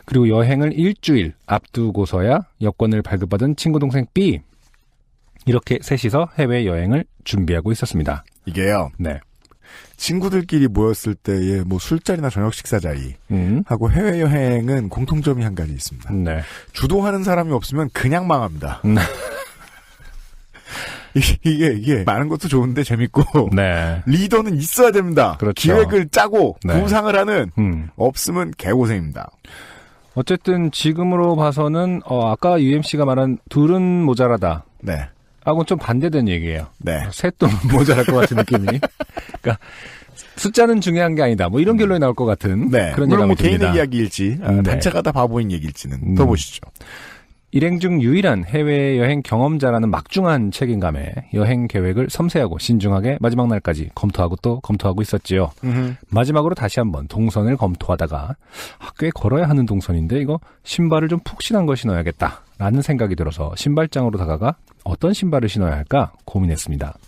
그리고 여행을 일주일 앞두고서야 여권을 발급받은 친구 동생 B, 이렇게 셋이서 해외여행을 준비하고 있었습니다. 이게요. 네. 친구들끼리 모였을 때의 술자리나 저녁 식사 자리 하고 해외여행은 공통점이 한 가지 있습니다. 네. 주도하는 사람이 없으면 그냥 망합니다. 이게 많은 것도 좋은데 재밌고 네. 리더는 있어야 됩니다. 그렇죠. 기획을 짜고 네. 구상을 하는 없으면 개고생입니다. 어쨌든 지금으로 봐서는 아까 UMC가 말한 둘은 모자라다. 네. 하고는 좀 반대된 얘기예요. 네. 셋도 모자랄 것 같은 느낌이. 그러니까 숫자는 중요한 게 아니다. 뭐 이런 결론이 나올 것 같은 네. 그런 물론 뭐 예감이 듭니다. 개인의 이야기일지 단체가 다 바보인 얘기일지는 더 보시죠. 일행 중 유일한 해외여행 경험자라는 막중한 책임감에 여행 계획을 섬세하고 신중하게 마지막 날까지 검토하고 또 검토하고 있었지요. 마지막으로 다시 한번 동선을 검토하다가 꽤 걸어야 하는 동선인데 이거 신발을 좀 푹신한 걸 신어야겠다라는 생각이 들어서 신발장으로 다가가 어떤 신발을 신어야 할까 고민했습니다.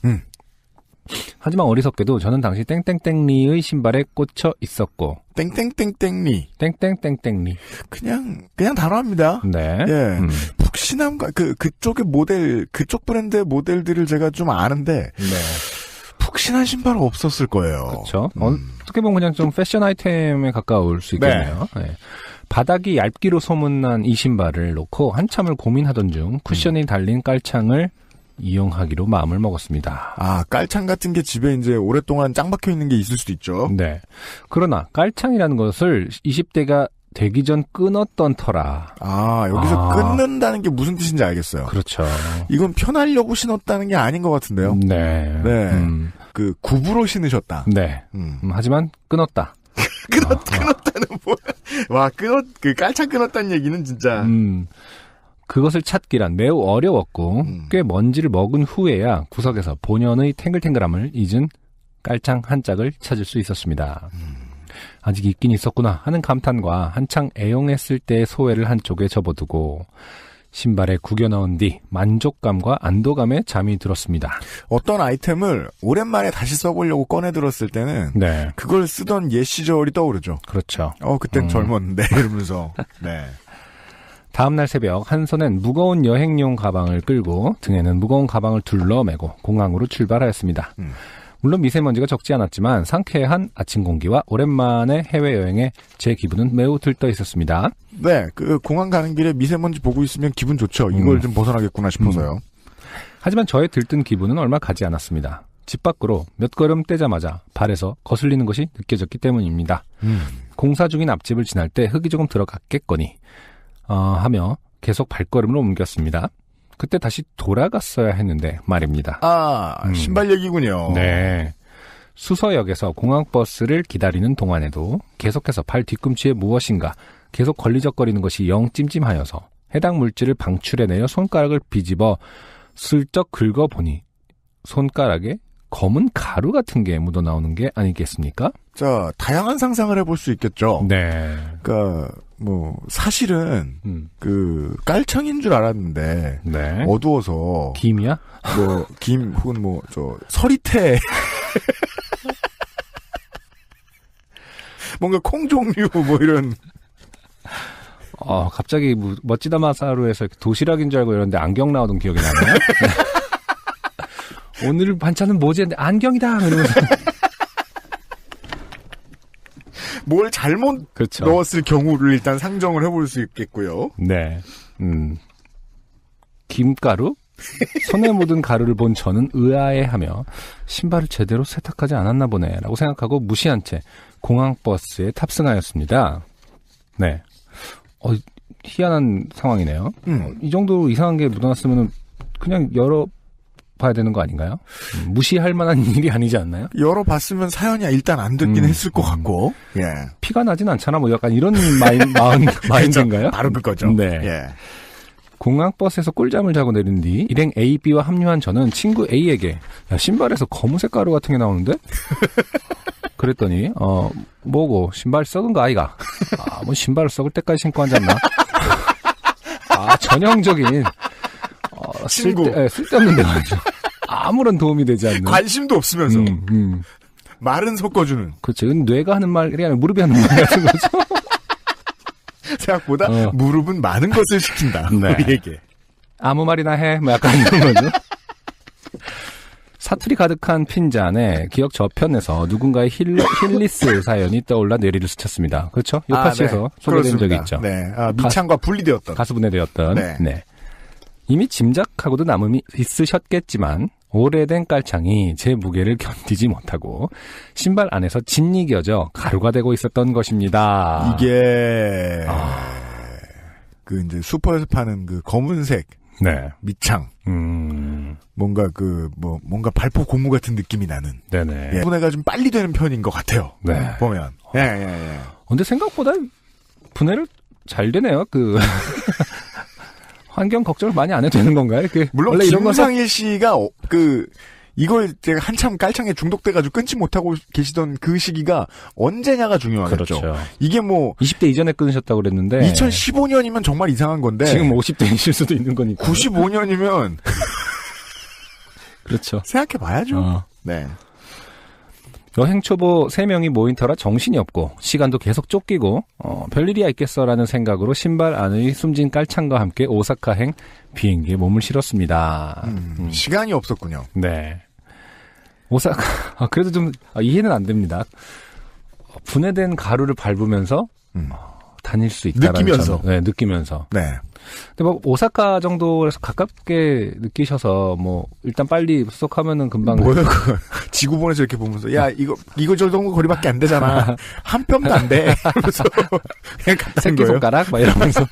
하지만 어리석게도 저는 당시 땡땡땡리의 신발에 꽂혀 있었고 땡땡땡땡리 땡땡땡땡리 그냥 단어입니다. 네. 예. 푹신함과 그쪽의 모델 그쪽 브랜드의 모델들을 제가 좀 아는데 푹신한 신발은 없었을 거예요. 그렇죠. 어떻게 보면 그냥 좀 패션 아이템에 가까울 수 있겠네요. 네. 바닥이 얇기로 소문난 이 신발을 놓고 한참을 고민하던 중 쿠션이 달린 깔창을 이용하기로 마음을 먹었습니다. 아, 깔창 같은 게 집에 이제 오랫동안 짱 박혀 있는 게 있을 수도 있죠. 네. 그러나 깔창이라는 것을 20대가 되기 전 끊었던 터라. 아, 여기서 끊는다는 게 무슨 뜻인지 알겠어요. 그렇죠. 이건 편하려고 신었다는 게 아닌 것 같은데요. 네. 네. 그 굽으로 신으셨다. 네. 하지만 끊었다. 끊었다는 뭐야? 와, 그 깔창 끊었다는 얘기는 진짜. 그것을 찾기란 매우 어려웠고 꽤 먼지를 먹은 후에야 구석에서 본연의 탱글탱글함을 잊은 깔창 한 짝을 찾을 수 있었습니다. 아직 있긴 있었구나 하는 감탄과 한창 애용했을 때의 소회를 한쪽에 접어두고 신발에 구겨 넣은 뒤 만족감과 안도감에 잠이 들었습니다. 어떤 아이템을 오랜만에 다시 써보려고 꺼내 들었을 때는 네. 그걸 쓰던 옛 시절이 떠오르죠. 그렇죠. 그땐 젊었는데 이러면서. 네. 다음날 새벽 한 손엔 무거운 여행용 가방을 끌고 등에는 무거운 가방을 둘러매고 공항으로 출발하였습니다. 물론 미세먼지가 적지 않았지만 상쾌한 아침 공기와 오랜만에 해외여행에 제 기분은 매우 들떠 있었습니다. 네, 그 공항 가는 길에 미세먼지 보고 있으면 기분 좋죠. 이걸 좀 벗어나겠구나 싶어서요. 하지만 저의 들뜬 기분은 얼마 가지 않았습니다. 집 밖으로 몇 걸음 떼자마자 발에서 거슬리는 것이 느껴졌기 때문입니다. 공사 중인 앞집을 지날 때 흙이 조금 들어갔겠거니 하며 계속 발걸음을 옮겼습니다. 그때 다시 돌아갔어야 했는데 말입니다. 신발 얘기군요. 네. 수서역에서 공항버스를 기다리는 동안에도 계속해서 발 뒤꿈치에 무엇인가 계속 걸리적거리는 것이 영 찜찜하여서 해당 물질을 방출해내려 손가락을 비집어 슬쩍 긁어보니 손가락에 검은 가루 같은 게 묻어나오는 게 아니겠습니까? 자, 다양한 상상을 해볼 수 있겠죠. 네. 그러니까 사실은 깔창인 줄 알았는데 네. 어두워서 김이야? 김 혹은 서리태 뭔가 콩 종류 이런. 갑자기 멋지다 마사루에서 도시락인 줄 알고 이러는데 안경 나오던 기억이 나네요. 오늘 반찬은 뭐지? 했는데 안경이다! 이러면서. 뭘 잘못 그렇죠. 넣었을 경우를 일단 상정을 해볼 수 있겠고요. 네. 김가루? 손에 묻은 가루를 본 저는 의아해하며 신발을 제대로 세탁하지 않았나 보네라고 생각하고 무시한 채 공항버스에 탑승하였습니다. 네. 희한한 상황이네요. 이 정도 이상한 게 묻어났으면 그냥 열어봐야 되는 거 아닌가요? 무시할 만한 일이 아니지 않나요? 열어봤으면 사연이 일단 안 됐긴 했을 것 같고. 예. 피가 나진 않잖아. 약간 이런 마인드인가요? 바로 그거죠. 네. 예. 공항버스에서 꿀잠을 자고 내린 뒤 일행 A, B와 합류한 저는 친구 A에게 야, 신발에서 검은색 가루 같은 게 나오는데? 그랬더니 뭐고 신발 썩은 거 아이가? 뭐 신발을 썩을 때까지 신고 앉았나? 전형적인 쓸데없는 대화죠. 아무런 도움이 되지 않는. 관심도 없으면서 말은 섞어주는. 그렇죠. 뇌가 하는 말이 아니라 무릎이 하는 말 같은 거죠. 생각보다 무릎은 많은 것을 시킨다. 네. 우리에게. 아무 말이나 해. 약간 이런 거죠. 사투리 가득한 핀잔에 기억 저편에서 누군가의 힐리스 사연이 떠올라 뇌리를 스쳤습니다. 그렇죠? 요파시에서 네. 소개된 적이 있죠. 네. 미창과 분리되었던. 가수분해되었던. 네. 네. 이미 짐작하고도 남음이 있으셨겠지만 오래된 깔창이 제 무게를 견디지 못하고 신발 안에서 짓이겨져 가루가 되고 있었던 것입니다. 이게 그 이제 슈퍼에서 파는 그 검은색 네. 밑창. 뭔가 뭔가 발포 고무 같은 느낌이 나는. 네네. 예. 분해가 좀 빨리 되는 편인 것 같아요. 네. 보면. 예. 근데 생각보다 분해를 잘 되네요. 환경 걱정을 많이 안 해도 되는 건가요? 물론 원래 이런 김상일 씨가 이걸 제가 한참 깔창에 중독돼가지고 끊지 못하고 계시던 그 시기가 언제냐가 중요하겠죠. 그렇죠. 이게 뭐 20대 이전에 끊으셨다고 그랬는데 2015년이면 정말 이상한 건데 지금 50대이실 수도 있는 거니까. 95년이면 그렇죠. 생각해봐야죠. 네. 여행 초보 3명이 모인 터라 정신이 없고 시간도 계속 쫓기고 별일이야 있겠어라는 생각으로 신발 안의 숨진 깔창과 함께 오사카행 비행기에 몸을 실었습니다. 시간이 없었군요. 네. 오사카 그래도 좀 이해는 안 됩니다. 분해된 가루를 밟으면서 다닐 수 있다라는 느끼면서. 점. 네, 느끼면서. 네. 근데 뭐 오사카 정도에서 가깝게 느끼셔서 뭐 일단 빨리 수속하면은 금방 뭐야 그거 지구본에서 이렇게 보면서 야 이거 저 정도 거리밖에 안 되잖아. 한 뼘도 안 돼. 그러면서 그냥 갔던 새끼 거예요. 손가락 막 이러면서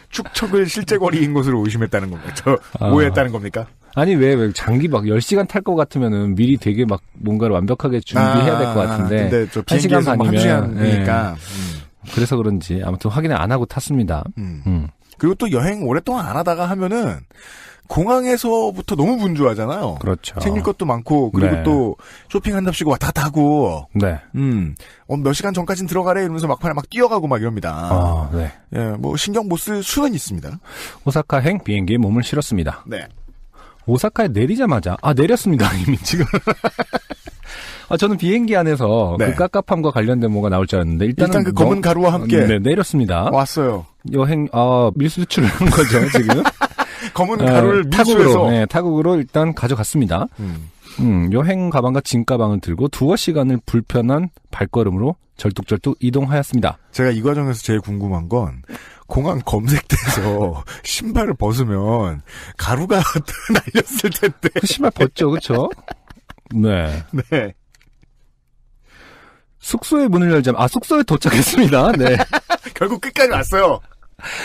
축척을 실제 거리인 것으로 의심했다는 겁니까? 오해했다는 겁니까? 아니 왜 장기 막 10시간 탈 것 같으면은 미리 되게 막 뭔가를 완벽하게 준비해야 될 것 같은데 근데 저 1시간 비행기에서 뭐 반이면 1시간이니까 그래서 그런지 아무튼 확인을 안 하고 탔습니다. 그리고 또 여행 오랫동안 안 하다가 하면은 공항에서부터 너무 분주하잖아요. 그렇죠. 챙길 것도 많고 그리고 네. 또 쇼핑한답시고 왔다 갔다 하고 네. 몇 시간 전까진 들어가래 이러면서 막판에 막 뛰어가고 막 이럽니다. 네. 예, 뭐 신경 못 쓸 수는 있습니다. 오사카행 비행기에 몸을 실었습니다. 네. 오사카에 내리자마자 내렸습니다. 이미 지금. 저는 비행기 안에서 네. 그 깝깝함과 관련된 뭐가 나올 줄 알았는데 일단 그 검은 가루와 함께 네, 내렸습니다. 왔어요. 여행 밀수 수출을 한 거죠 지금. 검은 가루를 밀수해서 타국으로 일단 가져갔습니다. 여행 가방과 짐 가방을 들고 두어 시간을 불편한 발걸음으로 절뚝절뚝 이동하였습니다. 제가 이 과정에서 제일 궁금한 건 공항 검색대에서 신발을 벗으면 가루가 날렸을 텐데. 그 신발 벗죠, 그렇죠? 네. 네. 숙소의 문을 열자면 숙소에 도착했습니다. 네. 결국 끝까지 왔어요.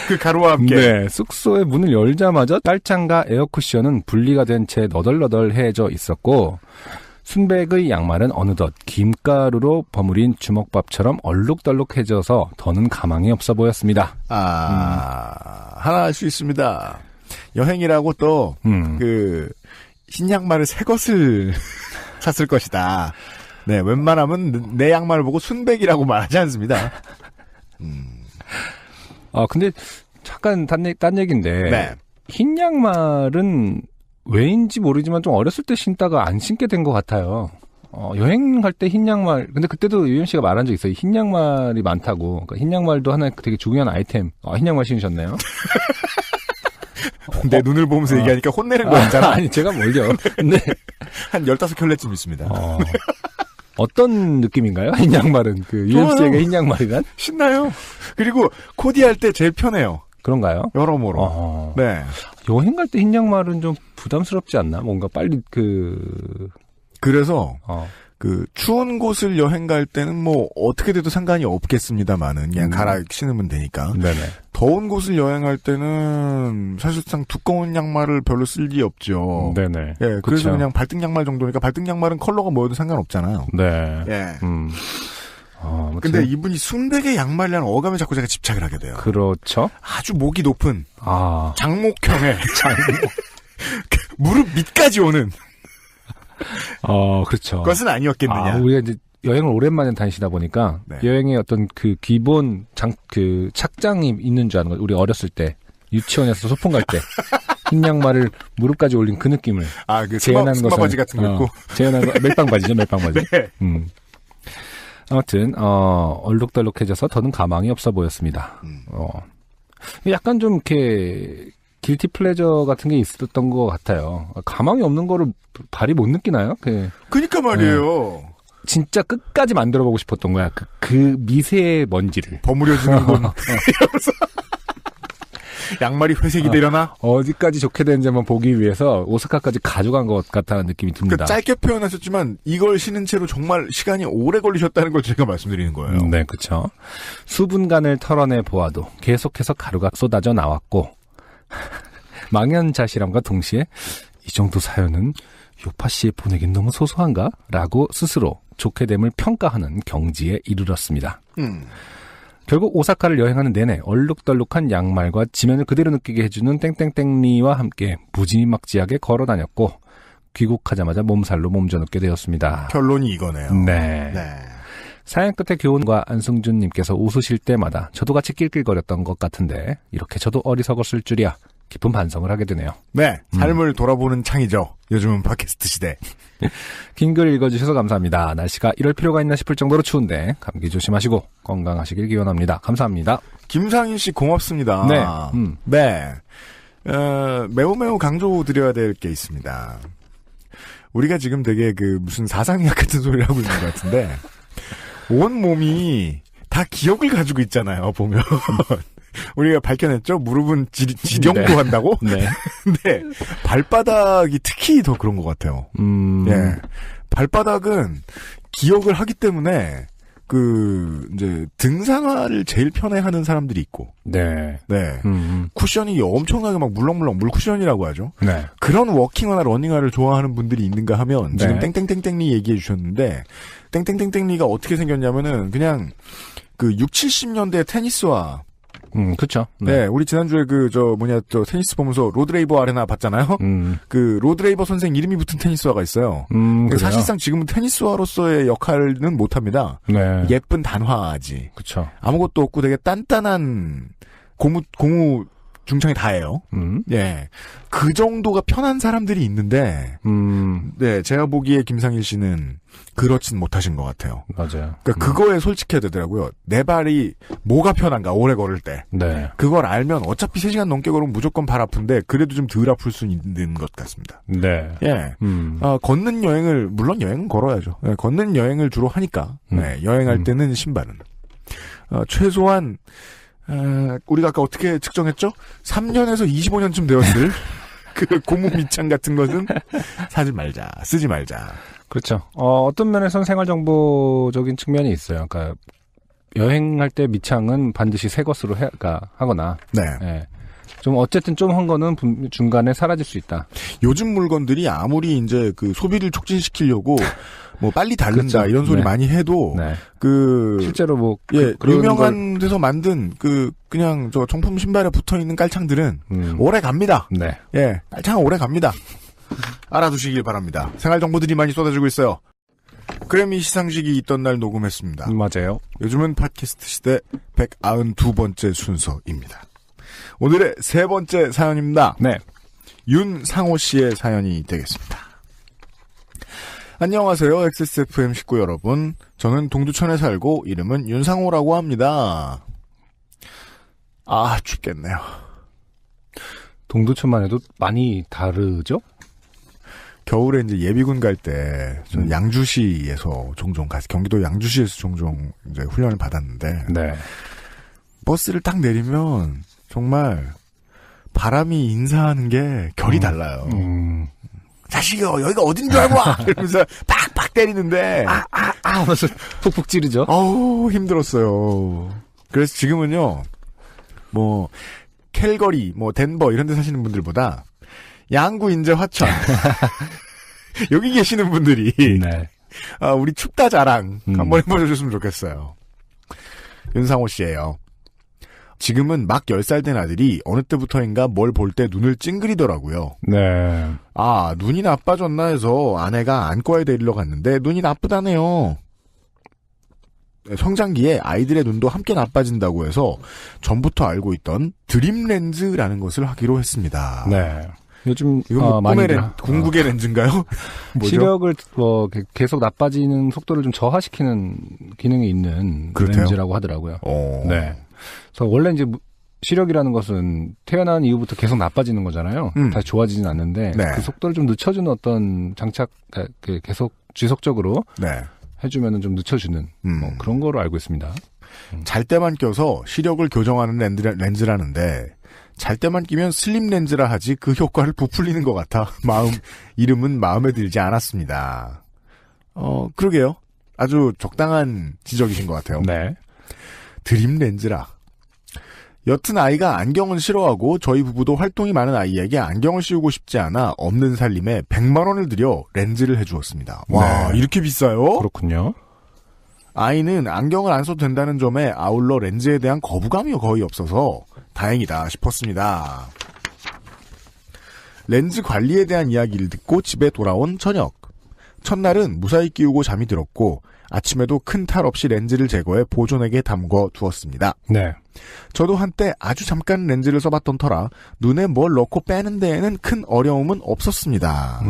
그 가루와 함께. 네, 숙소의 문을 열자마자 깔창과 에어쿠션은 분리가 된 채 너덜너덜해져 있었고 순백의 양말은 어느덧 김가루로 버무린 주먹밥처럼 얼룩덜룩해져서 더는 가망이 없어 보였습니다. 하나 알 수 있습니다. 여행이라고 또 흰 양말을 새 것을 샀을 것이다. 네, 웬만하면 내 양말을 보고 순백이라고 말하지 않습니다. 근데 잠깐 딴 얘기인데 네. 흰 양말은 왜인지 모르지만 좀 어렸을 때 신다가 안 신게 된 것 같아요. 여행 갈 때 흰 양말, 근데 그때도 유현 씨가 말한 적 있어요. 흰 양말이 많다고. 그러니까 흰 양말도 하나의 되게 중요한 아이템. 흰 양말 신으셨네요. 내 눈을 보면서 얘기하니까 혼내는 거였잖아. 아니, 제가 뭘요. 네. 한 15켤레쯤 있습니다. 어떤 느낌인가요? 흰 양말은. 유현 씨에게 흰 양말이란? 신나요. 그리고 코디할 때 제일 편해요. 그런가요? 여러모로. 네. 여행 갈 때 흰 양말은 좀 부담스럽지 않나? 뭔가 빨리 그래서 추운 곳을 여행 갈 때는 뭐 어떻게 돼도 상관이 없겠습니다만은 그냥 갈아 신으면 되니까. 네네. 더운 곳을 여행할 때는 사실상 두꺼운 양말을 별로 쓸 일이 없죠. 네네. 예, 그래서 그쵸. 그냥 발등 양말 정도니까 발등 양말은 컬러가 뭐여도 상관없잖아요. 네. 예. 근데 근데 이분이 순백의 양말이라는 어감에 자꾸 제가 집착을 하게 돼요. 그렇죠. 아주 목이 높은 장목형의 무릎 밑까지 오는 그렇죠. 것은 아니었겠느냐. 우리가 이제 여행을 오랜만에 다니시다 보니까 네. 여행의 어떤 그 기본 착장이 있는 줄 아는 거예요. 우리 어렸을 때 유치원에서 소풍 갈 때 흰 양말을 무릎까지 올린 그 느낌을 재현한 스마 바지 같은 거 입고 재현한 거 멜빵 바지죠, 멜빵 바지. 네. 아무튼 얼룩덜룩해져서 더는 가망이 없어 보였습니다. 약간 좀 이렇게 길티 플레저 같은 게 있었던 것 같아요. 가망이 없는 거를 발이 못 느끼나요? 그러니까 말이에요. 진짜 끝까지 만들어보고 싶었던 거야. 그 미세 먼지를. 버무려지는 건. 이러면서. 양말이 회색이 되려나? 어디까지 좋게 되는지 한번 보기 위해서 오사카까지 가져간 것 같다는 느낌이 듭니다. 그러니까 짧게 표현하셨지만 이걸 신은 채로 정말 시간이 오래 걸리셨다는 걸 제가 말씀드리는 거예요. 네, 그렇죠. 수분간을 털어내 보아도 계속해서 가루가 쏟아져 나왔고 망연자실함과 동시에 이 정도 사연은 요파 씨에 보내긴 너무 소소한가? 라고 스스로 좋게 됨을 평가하는 경지에 이르렀습니다. 결국 오사카를 여행하는 내내 얼룩덜룩한 양말과 지면을 그대로 느끼게 해주는 땡땡땡리와 함께 무지막지하게 걸어다녔고 귀국하자마자 몸살로 몸져눕게 되었습니다. 결론이 이거네요. 네. 사연 끝에 교훈과 안승준님께서 웃으실 때마다 저도 같이 낄낄거렸던 것 같은데 이렇게 저도 어리석었을 줄이야 깊은 반성을 하게 되네요. 네, 삶을 돌아보는 창이죠. 요즘은 팟캐스트 시대. 긴 글 읽어주셔서 감사합니다. 날씨가 이럴 필요가 있나 싶을 정도로 추운데 감기 조심하시고 건강하시길 기원합니다. 감사합니다. 김상인 씨 고맙습니다. 네. 네. 매우 강조드려야 될 게 있습니다. 우리가 지금 되게 무슨 사상의학 같은 소리를 하고 있는 것 같은데 온 몸이 다 기억을 가지고 있잖아요. 보면. 우리가 밝혀냈죠? 무릎은 지령도 네. 한다고? 네. 근데 발바닥이 특히 더 그런 것 같아요. 예. 발바닥은 기억을 하기 때문에 이제 등산화를 제일 편해하는 사람들이 있고. 네. 네. 쿠션이 엄청나게 막 물렁물렁 물쿠션이라고 하죠. 네. 그런 워킹화나 러닝화를 좋아하는 분들이 있는가 하면 지금 네. 땡땡땡땡리 얘기해 주셨는데 땡땡땡땡리가 어떻게 생겼냐면은 그냥 6, 70년대 테니스화. 그쵸. 네. 우리 지난주에 테니스 보면서 로드레이버 아레나 봤잖아요? 로드레이버 선생 이름이 붙은 테니스화가 있어요. 사실상 지금은 테니스화로서의 역할은 못합니다. 네. 예쁜 단화지. 그쵸. 아무것도 없고 되게 단단한 고무 중창이 다예요. 예. 그 정도가 편한 사람들이 있는데, 네, 제가 보기에 김상일 씨는 그렇진 못하신 것 같아요. 맞아요. 그러니까 그거에 솔직해야 되더라고요. 내 발이 뭐가 편한가, 오래 걸을 때. 네. 그걸 알면 어차피 3시간 넘게 걸으면 무조건 발 아픈데, 그래도 좀 덜 아플 수 있는 것 같습니다. 네. 예. 걷는 여행을, 물론 여행은 걸어야죠. 예, 걷는 여행을 주로 하니까, 네, 여행할 때는 신발은. 최소한, 우리가 아까 어떻게 측정했죠? 3년에서 25년쯤 되었을 그 고무 밑창 같은 것은 쓰지 말자. 그렇죠. 어떤 면에서는 생활정보적인 측면이 있어요. 그러니까 여행할 때 밑창은 반드시 새 것으로 하거나. 네. 예. 좀 어쨌든 좀 한 거는 중간에 사라질 수 있다. 요즘 물건들이 아무리 이제 소비를 촉진시키려고 빨리 닳는다 그렇죠. 이런 소리 네. 많이 해도 네. 실제로 유명한 데서 만든 그냥 정품 신발에 붙어 있는 깔창들은 오래 갑니다. 네. 예, 깔창은 오래 갑니다. 알아두시길 바랍니다. 생활 정보들이 많이 쏟아지고 있어요. 그래미 시상식이 있던 날 녹음했습니다. 맞아요. 요즘은 팟캐스트 시대 192번째 순서입니다. 오늘의 3번째 사연입니다. 네. 윤상호 씨의 사연이 되겠습니다. 안녕하세요. XSFM 식구 여러분. 저는 동두천에 살고 이름은 윤상호라고 합니다. 춥겠네요. 동두천만 해도 많이 다르죠? 겨울에 이제 예비군 갈 때 저는 양주시에서 종종 경기도 양주시에서 종종 이제 훈련을 받았는데 네. 버스를 딱 내리면 정말 바람이 인사하는 게 결이 달라요. 자식아 여기가 어딘 줄 알고 와! 이러면서 팍팍 때리는데 하면서 푹푹 찌르죠. 힘들었어요. 그래서 지금은요 캘거리 덴버 이런 데 사시는 분들보다 양구 인제 화천 여기 계시는 분들이 네. 우리 춥다 자랑 한번 해보셨으면 좋겠어요. 윤상호 씨예요. 지금은 막 10살 된 아들이 어느 때부터인가 뭘 볼 때 눈을 찡그리더라고요. 네. 눈이 나빠졌나 해서 아내가 안과에 데리러 갔는데 눈이 나쁘다네요. 성장기에 아이들의 눈도 함께 나빠진다고 해서 전부터 알고 있던 드림렌즈라는 것을 하기로 했습니다. 네. 요즘 이건 많이 궁극의 렌즈인가요? 뭐죠? 시력을 계속 나빠지는 속도를 좀 저하시키는 기능이 있는 그렇대요? 렌즈라고 하더라고요. 네. 그래서 원래 이제 시력이라는 것은 태어난 이후부터 계속 나빠지는 거잖아요. 다시 좋아지진 않는데 네. 그 속도를 좀 늦춰주는 어떤 계속 지속적으로 네. 해주면은 좀 늦춰주는 그런 거로 알고 있습니다. 잘 때만 껴서 시력을 교정하는 렌즈라는데 잘 때만 끼면 슬림 렌즈라 하지 그 효과를 부풀리는 것 같아 이름은 마음에 들지 않았습니다. 그러게요. 아주 적당한 지적이신 것 같아요. 네. 드림 렌즈라. 여튼 아이가 안경은 싫어하고 저희 부부도 활동이 많은 아이에게 안경을 씌우고 싶지 않아 없는 살림에 100만 원을 들여 렌즈를 해주었습니다. 와, 네. 이렇게 비싸요? 그렇군요. 아이는 안경을 안 써도 된다는 점에 아울러 렌즈에 대한 거부감이 거의 없어서 다행이다 싶었습니다. 렌즈 관리에 대한 이야기를 듣고 집에 돌아온 저녁. 첫날은 무사히 끼우고 잠이 들었고 아침에도 큰 탈 없이 렌즈를 제거해 보존액에 담궈 두었습니다. 네. 저도 한때 아주 잠깐 렌즈를 써봤던 터라 눈에 뭘 넣고 빼는 데에는 큰 어려움은 없었습니다.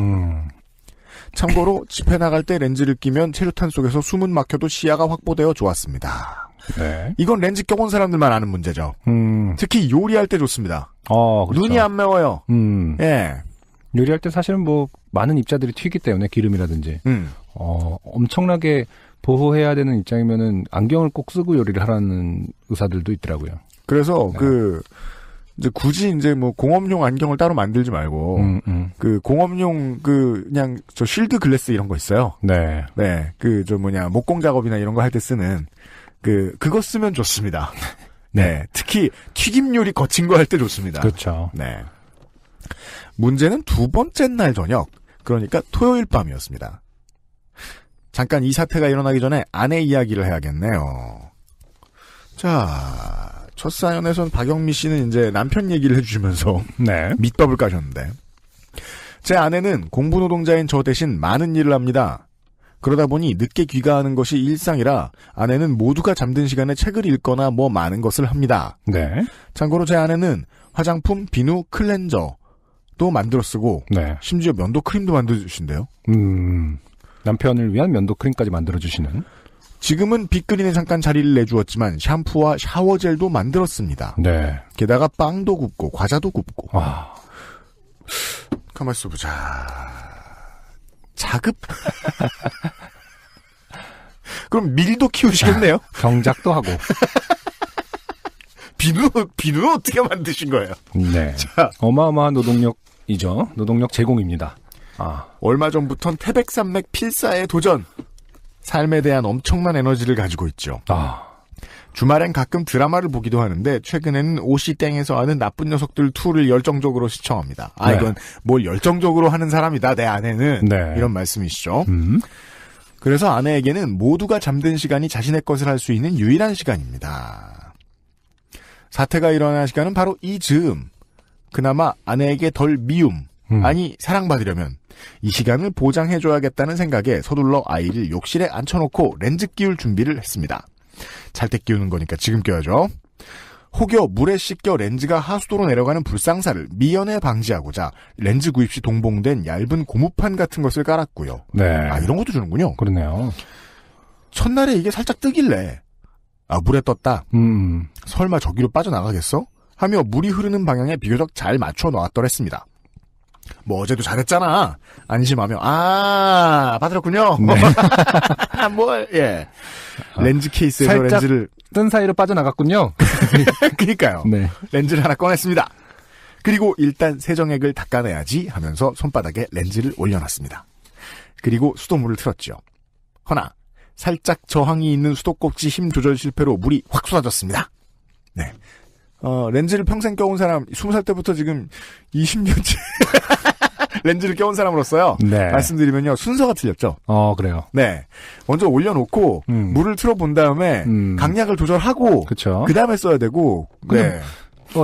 참고로 집에 나갈 때 렌즈를 끼면 체류탄 속에서 숨은 막혀도 시야가 확보되어 좋았습니다. 네. 이건 렌즈 껴본 사람들만 아는 문제죠. 특히 요리할 때 좋습니다. 그렇죠. 눈이 안 매워요. 예. 요리할 때 사실은 뭐 많은 입자들이 튀기 때문에 기름이라든지 엄청나게 보호해야 되는 입장이면은 안경을 꼭 쓰고 요리를 하라는 의사들도 있더라고요. 그래서 네. 이제 굳이 이제 뭐 공업용 안경을 따로 만들지 말고 그 공업용 그냥 저 쉴드 글래스 이런 거 있어요. 네. 네. 목공 작업이나 이런 거 할 때 쓰는 그거 쓰면 좋습니다. 네. 특히 튀김 요리 거친 거 할 때 좋습니다. 그렇죠. 네. 문제는 두 번째 날 저녁, 그러니까 토요일 밤이었습니다. 잠깐 이 사태가 일어나기 전에 아내 이야기를 해야겠네요. 자, 첫 사연에선 박영미 씨는 이제 남편 얘기를 해주시면서 네. 밑밥을 까셨는데 제 아내는 공부 노동자인 저 대신 많은 일을 합니다. 그러다 보니 늦게 귀가하는 것이 일상이라 아내는 모두가 잠든 시간에 책을 읽거나 뭐 많은 것을 합니다. 네. 참고로 제 아내는 화장품, 비누, 클렌저도 만들어 쓰고 네. 심지어 면도 크림도 만들어 주신대요. 남편을 위한 면도 크림까지 만들어 주시는. 지금은 빅그린에 잠깐 자리를 내주었지만 샴푸와 샤워젤도 만들었습니다. 네. 게다가 빵도 굽고 과자도 굽고. 아. 가만 있어 보자. 자급? 그럼 밀도 키우시겠네요? 경작도 하고. 비누는 어떻게 만드신 거예요? 네. 자. 어마어마한 노동력이죠. 노동력 제공입니다. 얼마 전부턴 태백산맥 필사에 도전. 삶에 대한 엄청난 에너지를 가지고 있죠. 주말엔 가끔 드라마를 보기도 하는데 최근에는 오시 땡에서 하는 나쁜 녀석들 2를 열정적으로 시청합니다. 네. 이건 뭘 열정적으로 하는 사람이다 내 아내는. 네. 이런 말씀이시죠. 그래서 아내에게는 모두가 잠든 시간이 자신의 것을 할 수 있는 유일한 시간입니다. 사태가 일어난 시간은 바로 이 즈음. 그나마 아내에게 덜 미움, 아니 사랑받으려면 이 시간을 보장해줘야겠다는 생각에 서둘러 아이를 욕실에 앉혀놓고 렌즈 끼울 준비를 했습니다. 잘 때 끼우는 거니까 지금 껴야죠. 혹여 물에 씻겨 렌즈가 하수도로 내려가는 불상사를 미연에 방지하고자 렌즈 구입 시 동봉된 얇은 고무판 같은 것을 깔았고요. 네. 이런 것도 주는군요. 그러네요. 첫날에 이게 살짝 뜨길래 물에 떴다. 설마 저기로 빠져나가겠어? 하며 물이 흐르는 방향에 비교적 잘 맞춰 놓았더랬습니다. 뭐 어제도 잘했잖아. 안심하며 받았군요. 네. 예. 렌즈 케이스에서 살짝 렌즈를 뜬 사이로 빠져나갔군요. 그러니까요. 네. 렌즈를 하나 꺼냈습니다. 그리고 일단 세정액을 닦아내야지 하면서 손바닥에 렌즈를 올려놨습니다. 그리고 수돗물을 틀었죠. 허나 살짝 저항이 있는 수도꼭지 힘 조절 실패로 물이 확 쏟아졌습니다. 네. 렌즈를 평생 껴온 사람, 20살 때부터 지금 20년째 렌즈를 껴온 사람으로서요. 네. 말씀드리면요. 순서가 틀렸죠. 그래요. 네. 먼저 올려놓고, 물을 틀어본 다음에, 강약을 조절하고, 그쵸. 그 다음에 써야 되고, 네.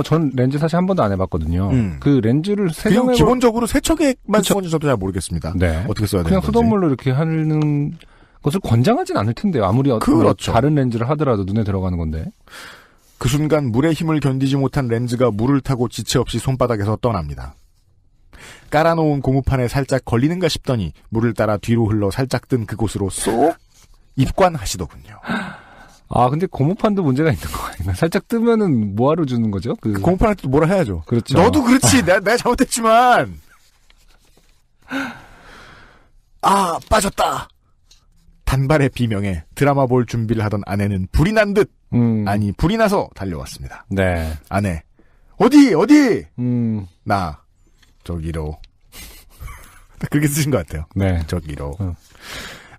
전 렌즈 사실 한 번도 안 해봤거든요. 그 렌즈를 그리고 세정해 기본적으로 세척액만 쓰는지 저도 잘 모르겠습니다. 네. 어떻게 써야 되는 그냥 건지. 수돗물로 이렇게 하는 것을 권장하진 않을 텐데요. 아무리 그렇죠. 다른 렌즈를 하더라도 눈에 들어가는 건데. 그 순간 물의 힘을 견디지 못한 렌즈가 물을 타고 지체 없이 손바닥에서 떠납니다. 깔아놓은 고무판에 살짝 걸리는가 싶더니 물을 따라 뒤로 흘러 살짝 뜬 그곳으로 쏙 입관하시더군요. 근데 고무판도 문제가 있는 거 아니나? 살짝 뜨면은 뭐하러 주는 거죠? 그 고무판한테 뭐라 해야죠. 그렇죠. 너도 그렇지. 내가 잘못했지만. 빠졌다. 단발의 비명에 드라마 볼 준비를 하던 아내는 불이 난 듯. 불이 나서 달려왔습니다. 네. 아내, 어디? 나 저기로. 그렇게 쓰신 것 같아요. 네. 저기로.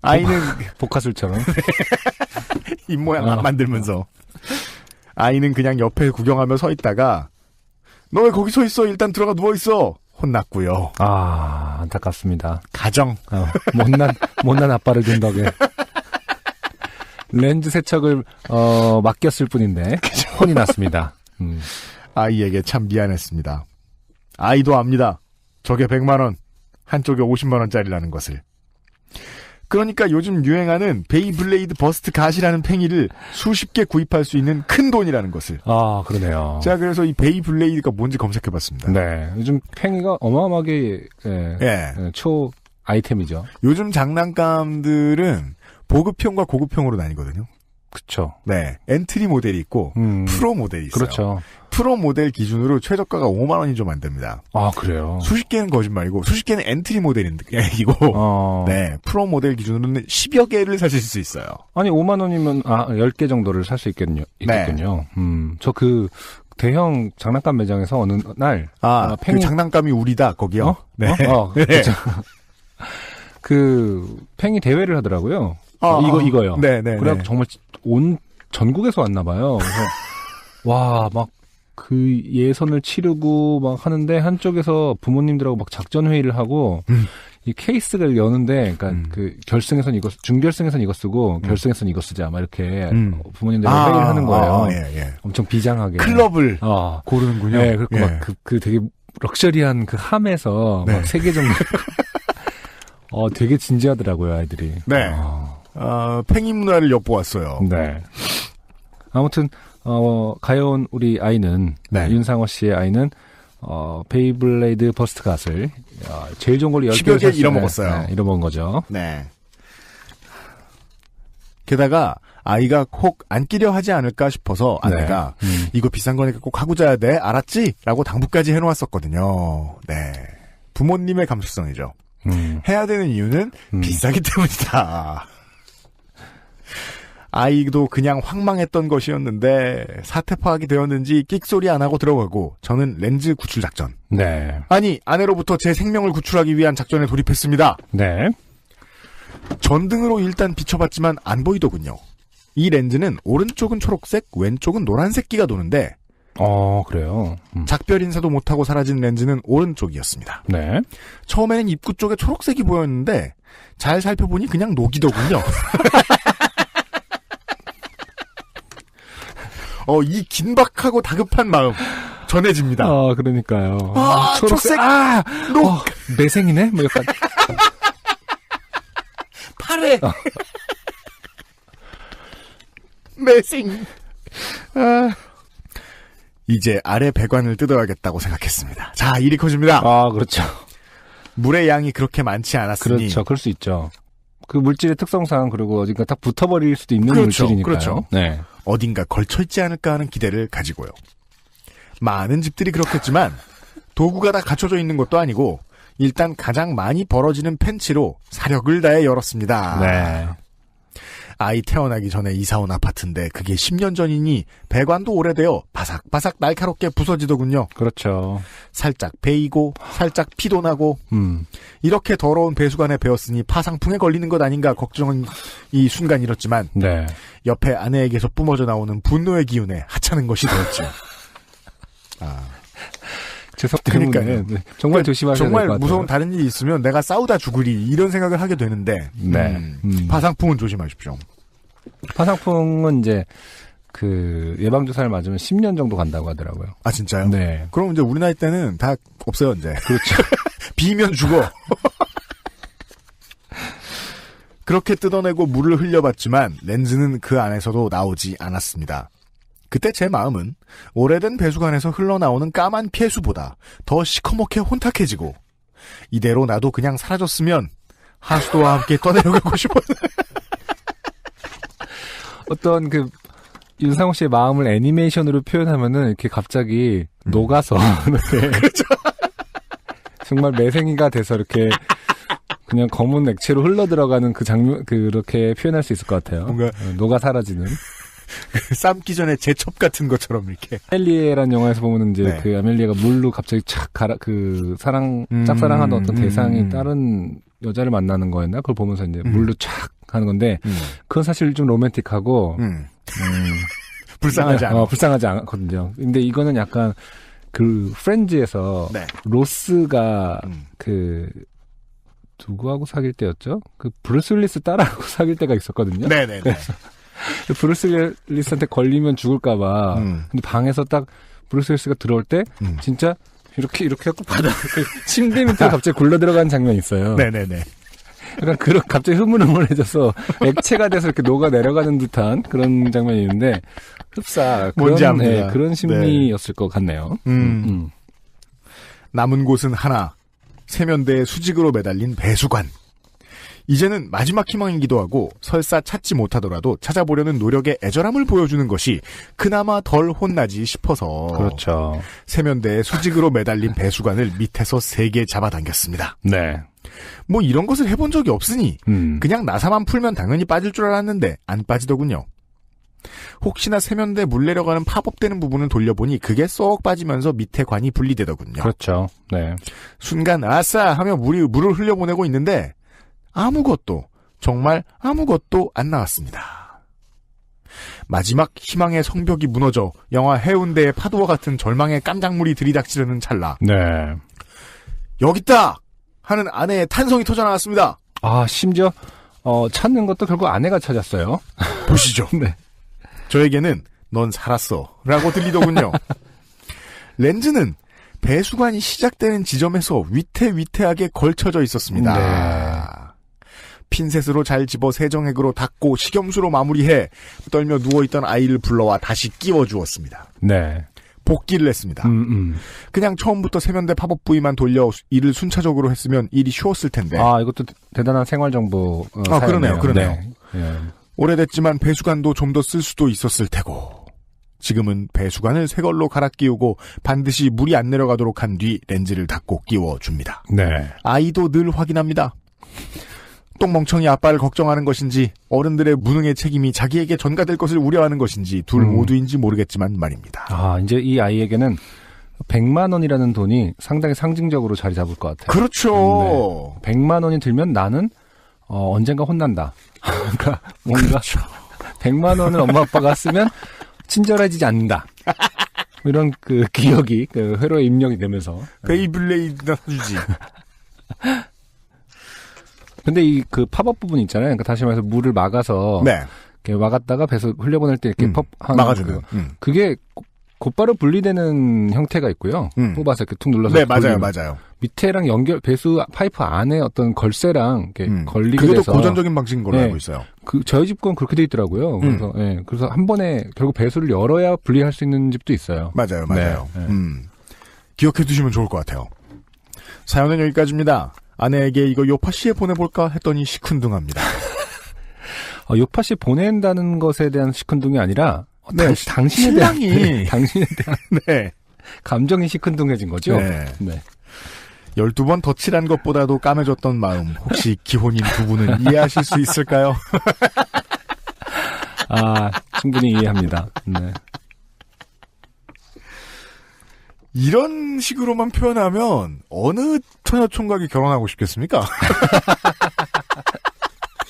아이는 복화술처럼 입 모양 만들면서 아이는 그냥 옆에 구경하며 서 있다가 너 왜 거기 서 있어? 일단 들어가 누워 있어. 혼났고요. 아, 안타깝습니다. 가정. 못난 아빠를 둔 덕에 렌즈 세척을 맡겼을 뿐인데 혼이 났습니다. 아이에게 참 미안했습니다. 아이도 압니다. 저게 100만 원, 한쪽에 50만 원짜리라는 것을. 그러니까 요즘 유행하는 베이블레이드 버스트 갓이라는 팽이를 수십 개 구입할 수 있는 큰 돈이라는 것을. 아, 그러네요. 제가 그래서 이 베이블레이드가 뭔지 검색해봤습니다. 네, 요즘 팽이가 어마어마하게 초 아이템이죠. 요즘 장난감들은 보급형과 고급형으로 나뉘거든요. 그렇죠. 네, 엔트리 모델이 있고 프로 모델이 있어요. 그렇죠. 프로 모델 기준으로 최저가가 5만 원이 좀 안 됩니다. 아, 그래요? 수십 개는 거짓말이고 수십 개는 엔트리 모델이고 네, 프로 모델 기준으로는 10여 개를 사실 수 있어요. 아니 5만 원이면 10개 정도를 살 수 있겠군요. 네. 저 그 대형 장난감 매장에서 어느 날 팽이... 그 장난감이 우리다 거기요. 네. 네. 그렇죠. 그 팽이 대회를 하더라고요. 이거요. 네. 그래서 정말 온 전국에서 왔나 봐요. 그래서 와, 막 그 예선을 치르고 막 하는데 한쪽에서 부모님들하고 막 작전 회의를 하고 이 케이스를 여는데, 그러니까 그 결승에선 이거, 준결승에선 이거 쓰고 결승에선 이거 쓰자, 막 이렇게 부모님들하고 회의를 하는 거예요. 예. 엄청 비장하게 클럽을 고르는군요. 네, 그리고 막 그 되게 럭셔리한 그 함에서 막 3개 정도. 되게 진지하더라고요, 아이들이. 네. 팽이 문화를 엿보았어요. 네. 아무튼 가여운 우리 아이는, 윤상호 씨의 아이는 베이블레이드 버스트 갓을 제일 좋은 걸로 10여 개 잃어먹었어요. 네, 잃어먹은 거죠. 네. 게다가 아이가 혹 안 끼려 하지 않을까 싶어서 아내가 이거 비싼 거니까 꼭 하고 자야 돼, 알았지? 라고 당부까지 해놓았었거든요. 네. 부모님의 감수성이죠. 해야 되는 이유는 비싸기 때문이다. 아이도 그냥 황망했던 것이었는데 사태 파악이 되었는지 끽소리 안 하고 들어가고 저는 렌즈 구출 작전. 네. 아니, 아내로부터 제 생명을 구출하기 위한 작전에 돌입했습니다. 네. 전등으로 일단 비춰봤지만 안 보이더군요. 이 렌즈는 오른쪽은 초록색, 왼쪽은 노란색 끼가 도는데 그래요. 작별 인사도 못하고 사라진 렌즈는 오른쪽이었습니다. 네. 처음에는 입구 쪽에 초록색이 보였는데 잘 살펴보니 그냥 녹이더군요. 이 긴박하고 다급한 마음 전해집니다. 그러니까요. 초록색. 녹. 매생이네? 뭐 약간. 파래. 매생. 이제 아래 배관을 뜯어야겠다고 생각했습니다. 자, 일이 커집니다. 그렇죠. 물의 양이 그렇게 많지 않았으니. 그렇죠. 그럴 수 있죠. 그 물질의 특성상, 그리고 어딘가 딱 붙어버릴 수도 있는 물질이니까요. 그렇죠. 네. 어딘가 걸쳐있지 않을까 하는 기대를 가지고요. 많은 집들이 그렇겠지만 도구가 다 갖춰져 있는 것도 아니고 일단 가장 많이 벌어지는 펜치로 사력을 다해 열었습니다. 네. 아이 태어나기 전에 이사온 아파트인데 그게 10년 전이니 배관도 오래되어 바삭바삭 날카롭게 부서지더군요. 그렇죠. 살짝 베이고 살짝 피도 나고 이렇게 더러운 배수관에 베었으니 파상풍에 걸리는 것 아닌가 걱정은 이 순간 잃었지만 네. 옆에 아내에게서 뿜어져 나오는 분노의 기운에 하찮은 것이 되었죠. 그러니까요. 네. 정말 조심하셔야 될 것 같아요. 정말 무서운 다른 일이 있으면 내가 싸우다 죽으리 이런 생각을 하게 되는데 파상풍은 조심하십시오. 파상풍은 이제 그 예방주사를 맞으면 10년 정도 간다고 하더라고요. 아, 진짜요? 네. 그럼 이제 우리 나이 때는 다 없어요, 이제. 그렇죠. 비면 죽어. 그렇게 뜯어내고 물을 흘려봤지만 렌즈는 그 안에서도 나오지 않았습니다. 그때 제 마음은 오래된 배수관에서 흘러나오는 까만 폐수보다 더 시커멓게 혼탁해지고 이대로 나도 그냥 사라졌으면 하수도와 함께 떠내려가고 싶었어요. 어떤 그 윤상호 씨의 마음을 애니메이션으로 표현하면은 이렇게 갑자기 녹아서 이렇게 그렇죠. 정말 매생이가 돼서 이렇게 그냥 검은 액체로 흘러 들어가는 그 장면, 그렇게 표현할 수 있을 것 같아요. 뭔가 녹아 사라지는. 삶기 전에 제첩 같은 것처럼 이렇게. 아멜리에라는 영화에서 보면 이제 네. 그 아멜리에가 물로 갑자기 착 짝사랑하는 어떤 대상이 다른 여자를 만나는 거였나? 그걸 보면서 이제 물로 착 하는 건데, 그건 사실 좀 로맨틱하고, 불쌍하지 않아. 불쌍하지 않거든요. 근데 이거는 약간 그 프렌즈에서 네. 로스가 누구하고 사귈 때였죠? 그 브루스 윌리스 딸하고 사귈 때가 있었거든요. 네네네. 그래서 브루스 윌리스한테 걸리면 죽을까봐. 근데 방에서 딱 브루스 윌리스가 들어올 때 진짜 이렇게 해갖고 바닥 침대 밑으로 갑자기 굴러 들어가는 장면이 있어요. 네네네. 약간 갑자기 흐물흐물해져서 액체가 돼서 이렇게 녹아 내려가는 듯한 그런 장면이 있는데 흡사 뭔지 압니다. 네, 그런 심리였을 것 같네요. 남은 곳은 하나. 세면대에 수직으로 매달린 배수관. 이제는 마지막 희망이기도 하고 설사 찾지 못하더라도 찾아보려는 노력의 애절함을 보여주는 것이 그나마 덜 혼나지 싶어서 그렇죠. 세면대에 수직으로 매달린 배수관을 밑에서 3개 잡아당겼습니다. 네. 뭐 이런 것을 해본 적이 없으니 그냥 나사만 풀면 당연히 빠질 줄 알았는데 안 빠지더군요. 혹시나 세면대 물 내려가는 팝업되는 부분을 돌려보니 그게 쏙 빠지면서 밑에 관이 분리되더군요. 그렇죠. 네. 순간 아싸 하며 물을 흘려보내고 있는데 아무것도 정말 아무것도 안 나왔습니다. 마지막 희망의 성벽이 무너져 영화 해운대의 파도와 같은 절망의 깜장물이 들이닥치려는 찰나. 네. 여기 있다 하는 아내의 탄성이 터져나왔습니다. 아 심지어 찾는 것도 결국 아내가 찾았어요. 보시죠. 네. 저에게는 넌 살았어 라고 들리더군요. 렌즈는 배수관이 시작되는 지점에서 위태위태하게 걸쳐져 있었습니다. 네. 핀셋으로 잘 집어 세정액으로 닦고 식염수로 마무리해 떨며 누워있던 아이를 불러와 다시 끼워주었습니다. 네. 복귀를 했습니다. 그냥 처음부터 세면대 팝업 부위만 돌려 일을 순차적으로 했으면 일이 쉬웠을 텐데. 아 이것도 대단한 생활정보 그러네요. 네. 네. 오래됐지만 배수관도 좀 더 쓸 수도 있었을 테고. 지금은 배수관을 새 걸로 갈아 끼우고 반드시 물이 안 내려가도록 한 뒤 렌즈를 닫고 끼워줍니다. 네. 아이도 늘 확인합니다. 똥멍청이 아빠를 걱정하는 것인지 어른들의 무능의 책임이 자기에게 전가될 것을 우려하는 것인지 둘 모두인지 모르겠지만 말입니다. 아 이제 이 아이에게는 100만 원이라는 돈이 상당히 상징적으로 자리 잡을 것 같아요. 그렇죠. 네. 100만 원이 들면 나는 언젠가 혼난다. 그러니까 뭔가 그렇죠. 100만 원을 엄마 아빠가 쓰면 친절해지지 않는다. 이런 그 기억이 그 회로에 입력이 되면서 베이블레이드나 사주지. 근데 이 그 팝업 부분 있잖아요. 그러니까 다시 말해서 물을 막아서 네. 이렇게 막았다가 배수 흘려보낼 때 이렇게 막아주는. 그게 곧바로 분리되는 형태가 있고요. 뽑아서 이렇게 툭 눌러서 네, 맞아요, 돌리면. 맞아요. 밑에랑 배수 파이프 안에 어떤 걸쇠랑 이렇게 걸리게 그게 돼서 더 고전적인 방식인 걸로 네. 알고 있어요. 저희 집 건 그렇게 돼 있더라고요. 그래서 그래서 한 번에 결국 배수를 열어야 분리할 수 있는 집도 있어요. 맞아요. 네. 기억해 두시면 좋을 것 같아요. 사연은 여기까지입니다. 아내에게 이거 요파씨에 보내볼까 했더니 시큰둥합니다. 요파씨 보낸다는 것에 대한 시큰둥이 아니라 네, 당신에 대한 신랑이 당신에 대한 네. 감정이 시큰둥해진 거죠. 네. 네. 12번 덧칠한 것보다도 까매졌던 마음 혹시 기혼인 두 분은 이해하실 수 있을까요? 아 충분히 이해합니다. 네. 이런 식으로만 표현하면 어느 처녀총각이 결혼하고 싶겠습니까?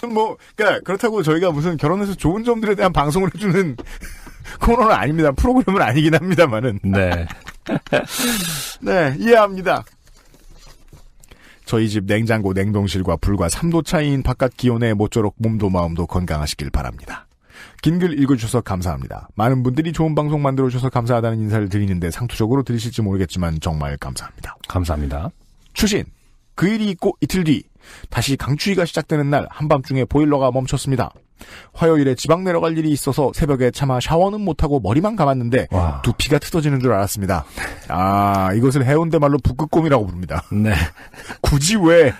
그러니까 그렇다고 저희가 무슨 결혼해서 좋은 점들에 대한 방송을 해주는 코너는 아닙니다. 프로그램은 아니긴 합니다만은. 네. 네, 이해합니다. 저희 집 냉장고 냉동실과 불과 3도 차이인 바깥 기온에 모쪼록 몸도 마음도 건강하시길 바랍니다. 긴 글 읽어주셔서 감사합니다. 많은 분들이 좋은 방송 만들어주셔서 감사하다는 인사를 드리는데 상투적으로 들으실지 모르겠지만 정말 감사합니다. 감사합니다. 추신. 그 일이 있고 이틀 뒤 다시 강추위가 시작되는 날 한밤중에 보일러가 멈췄습니다. 화요일에 지방 내려갈 일이 있어서 새벽에 차마 샤워는 못하고 머리만 감았는데 와. 두피가 트어지는 줄 알았습니다. 아, 이것을 해운대 말로 북극곰이라고 부릅니다. 네. 굳이 왜?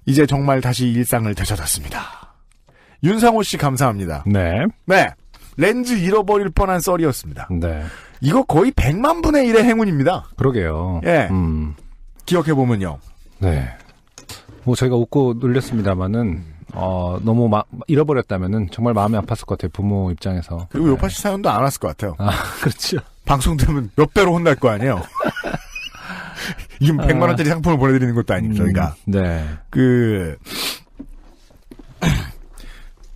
이제 정말 다시 일상을 되찾았습니다. 윤상호 씨 감사합니다. 네. 네. 렌즈 잃어버릴 뻔한 썰이었습니다. 네. 이거 거의 100만 분의 1의 행운입니다. 그러게요. 예. 기억해보면요. 네. 뭐 저희가 웃고 놀렸습니다만은 너무 잃어버렸다면은 정말 마음이 아팠을 것 같아요. 부모 입장에서. 그리고 요파 씨 사연도 안 왔을 것 같아요. 그렇죠. 방송되면 몇 배로 혼날 거 아니에요. 이게 100만 원짜리 상품을 보내드리는 것도 아니고 저희가. 네.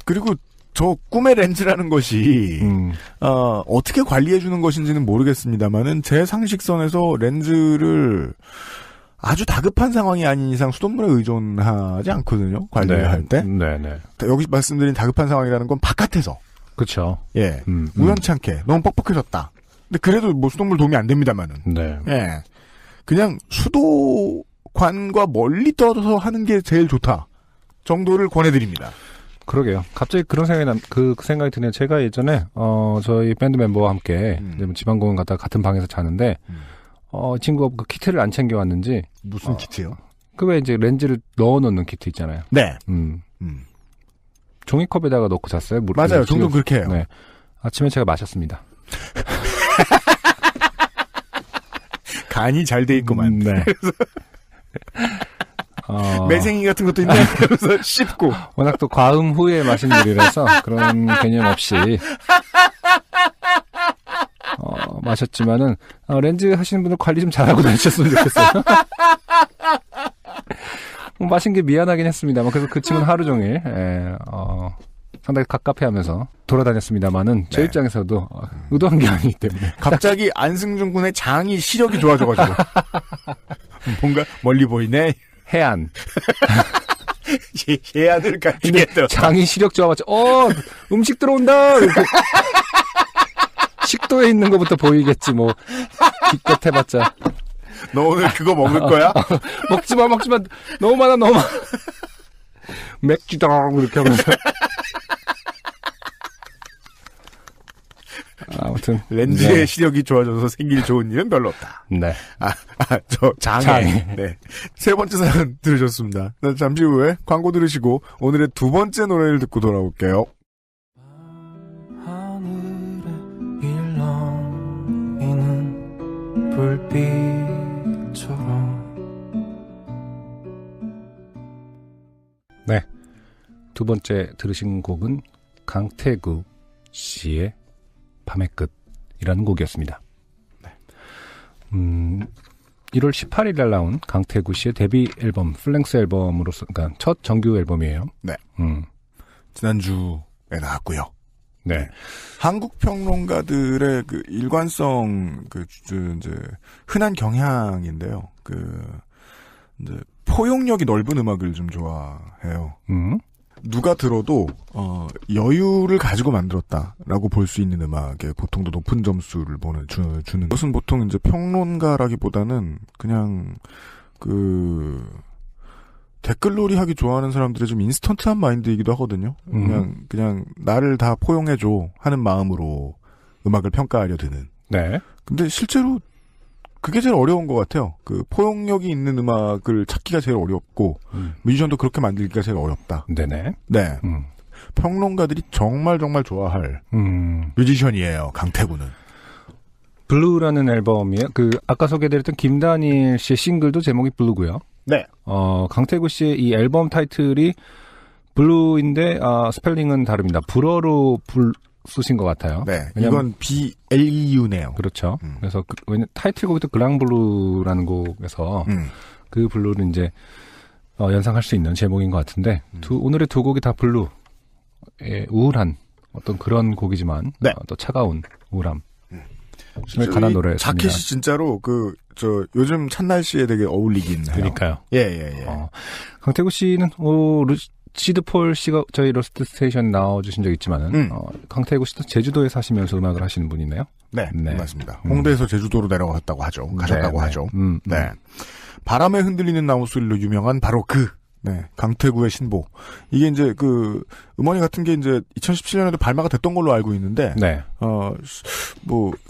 그리고 저 꿈의 렌즈라는 것이 어떻게 관리해주는 것인지는 모르겠습니다만은 제 상식선에서 렌즈를 아주 다급한 상황이 아닌 이상 수돗물에 의존하지 않거든요. 관리를 할 때. 네네. 여기 말씀드린 다급한 상황이라는 건 바깥에서. 그렇죠. 예. 우연찮게 너무 뻑뻑해졌다. 근데 그래도 뭐 수돗물 도움이 안 됩니다만은. 네. 예. 그냥 수도관과 멀리 떨어져서 하는 게 제일 좋다 정도를 권해드립니다. 그러게요. 갑자기 그런 생각이 생각이 드네요. 제가 예전에 저희 밴드 멤버와 함께 지방공원 갔다가 같은 방에서 자는데 친구가 그 키트를 안 챙겨왔는지 무슨 키트요? 그 왜 이제 렌즈를 넣어놓는 키트 있잖아요. 네. 종이컵에다가 넣고 잤어요. 맞아요. 종종 그렇게 해요. 네. 아침에 제가 마셨습니다. 간이 잘 돼 있구만. 네. 매생이 같은 것도 있네. 그래서 씹고. 워낙 또 과음 후에 마신 물이라서 그런 개념 없이 마셨지만은 렌즈 하시는 분들 관리 좀 잘하고 다니셨으면 좋겠어요. 마신 게 미안하긴 했습니다만 그래서 그 친구는 하루 종일 상당히 갑갑해하면서 돌아다녔습니다만은 제 입장에서도 의도한 게 아니기 때문에 갑자기 안승준 군의 장이 시력이 좋아져가지고 뭔가 멀리 보이네. 해안 해안을 가지겠다. 장이 시력 좋아봤자 음식 들어온다. 이렇게 식도에 있는 것부터 보이겠지 뭐 기껏 해봤자. 너 오늘 그거 먹을 거야? 먹지마 너무 많아 맥주다 이렇게 하면서. 아무튼 렌즈의 네. 시력이 좋아져서 생길 좋은 일은 별로 없다. 네. 저 장애. 네. 세 번째 사연 들으셨습니다. 잠시 후에 광고 들으시고 오늘의 두 번째 노래를 듣고 돌아올게요. 하늘에 일렁이는 불빛처럼. 네. 두 번째 들으신 곡은 강태구 씨의 밤의 끝이라는 곡이었습니다. 네. 1월 18일 날 나온 강태구 씨의 데뷔 앨범 플랭스 앨범으로서 그러니까 첫 정규 앨범이에요. 네. 지난주에 나왔고요. 네. 한국 평론가들의 그 일관성 이제 흔한 경향인데요. 이제 포용력이 넓은 음악을 좀 좋아해요. 누가 들어도 여유를 가지고 만들었다라고 볼 수 있는 음악에 보통 더 높은 점수를 주는 것은 보통 이제 평론가라기보다는 그냥 댓글놀이 하기 좋아하는 사람들의 좀 인스턴트한 마인드이기도 하거든요. 그냥 나를 다 포용해줘 하는 마음으로 음악을 평가하려 드는. 네. 근데 실제로 그게 제일 어려운 것 같아요. 포용력이 있는 음악을 찾기가 제일 어렵고, 뮤지션도 그렇게 만들기가 제일 어렵다. 네네. 네. 평론가들이 정말 좋아할 뮤지션이에요, 강태구는. 블루라는 앨범이에요. 아까 소개드렸던 김다니엘 씨의 싱글도 제목이 블루고요. 네. 강태구 씨의 이 앨범 타이틀이 블루인데, 스펠링은 다릅니다. 불어로 쓰신 것 같아요. 네. 이건 BLEU네요. 그렇죠. 그래서 왜냐면 타이틀곡도 그랑블루라는 곡에서 그 블루를 이제 연상할 수 있는 제목인 것 같은데 오늘의 두 곡이 다 블루의 우울한 어떤 그런 곡이지만 네. 또 차가운 우울함. 관한 노래였습니다. 자켓이 진짜로 요즘 찬 날씨에 되게 어울리긴 해요. 그러니까요. 예. 강태구 씨는 시드 폴 씨가 저희 로스트 스테이션 나와주신 적 있지만은 강태구 씨도 제주도에 사시면서 음악을 하시는 분이네요. 네. 맞습니다. 홍대에서 제주도로 내려갔다고 하죠. 가셨다고 하죠. 네. 바람에 흔들리는 나무 소리로 유명한 바로 강태구의 신보. 이게 이제 음원이 같은 게 이제 2017년에도 발매가 됐던 걸로 알고 있는데, 네.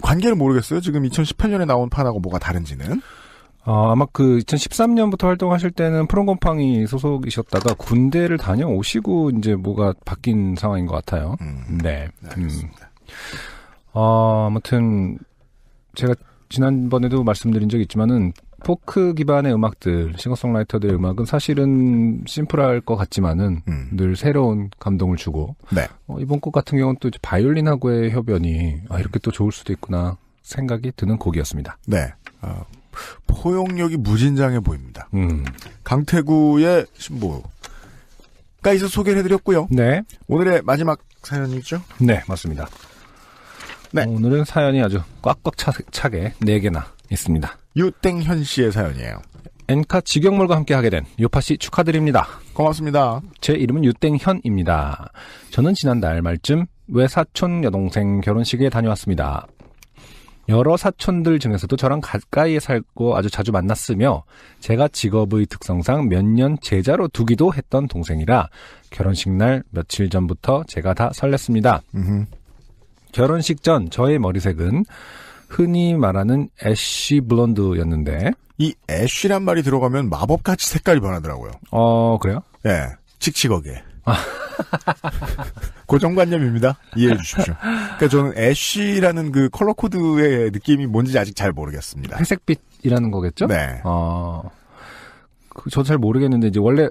관계를 모르겠어요. 지금 2018년에 나온 판하고 뭐가 다른지는. 아마 2013년부터 활동하실 때는 프롬곰팡이 소속이셨다가 군대를 다녀오시고 이제 뭐가 바뀐 상황인 것 같아요. 네. 알겠습니다. 아무튼 제가 지난번에도 말씀드린 적이 있지만은 포크 기반의 음악들, 싱어송라이터들의 음악은 사실은 심플할 것 같지만은 늘 새로운 감동을 주고 네. 이번 곡 같은 경우는 또 이제 바이올린하고의 협연이 이렇게 또 좋을 수도 있구나 생각이 드는 곡이었습니다. 네. 포용력이 무진장해 보입니다. 강태구의 신보가 있어 소개를 해드렸고요. 네. 오늘의 마지막 사연이죠? 네, 맞습니다. 네. 오늘은 사연이 아주 꽉꽉 차게 4개나 있습니다. 유땡현 씨의 사연이에요. 엔카 직영몰과 함께하게 된 요파씨 축하드립니다. 고맙습니다. 제 이름은 유땡현입니다. 저는 지난달 말쯤 외사촌 여동생 결혼식에 다녀왔습니다. 여러 사촌들 중에서도 저랑 가까이에 살고 아주 자주 만났으며 제가 직업의 특성상 몇 년 제자로 두기도 했던 동생이라 결혼식 날 며칠 전부터 제가 다 설렜습니다. 결혼식 전 저의 머리색은 흔히 말하는 애쉬 블론드였는데 이 애쉬란 말이 들어가면 마법같이 색깔이 변하더라고요. 그래요? 예, 칙칙하게. 고정관념입니다. 이해해 주십시오. 그러니까 저는 애쉬라는 그 컬러 코드의 느낌이 뭔지 아직 잘 모르겠습니다. 회색빛이라는 거겠죠? 네. 저도 잘 모르겠는데 이제 원래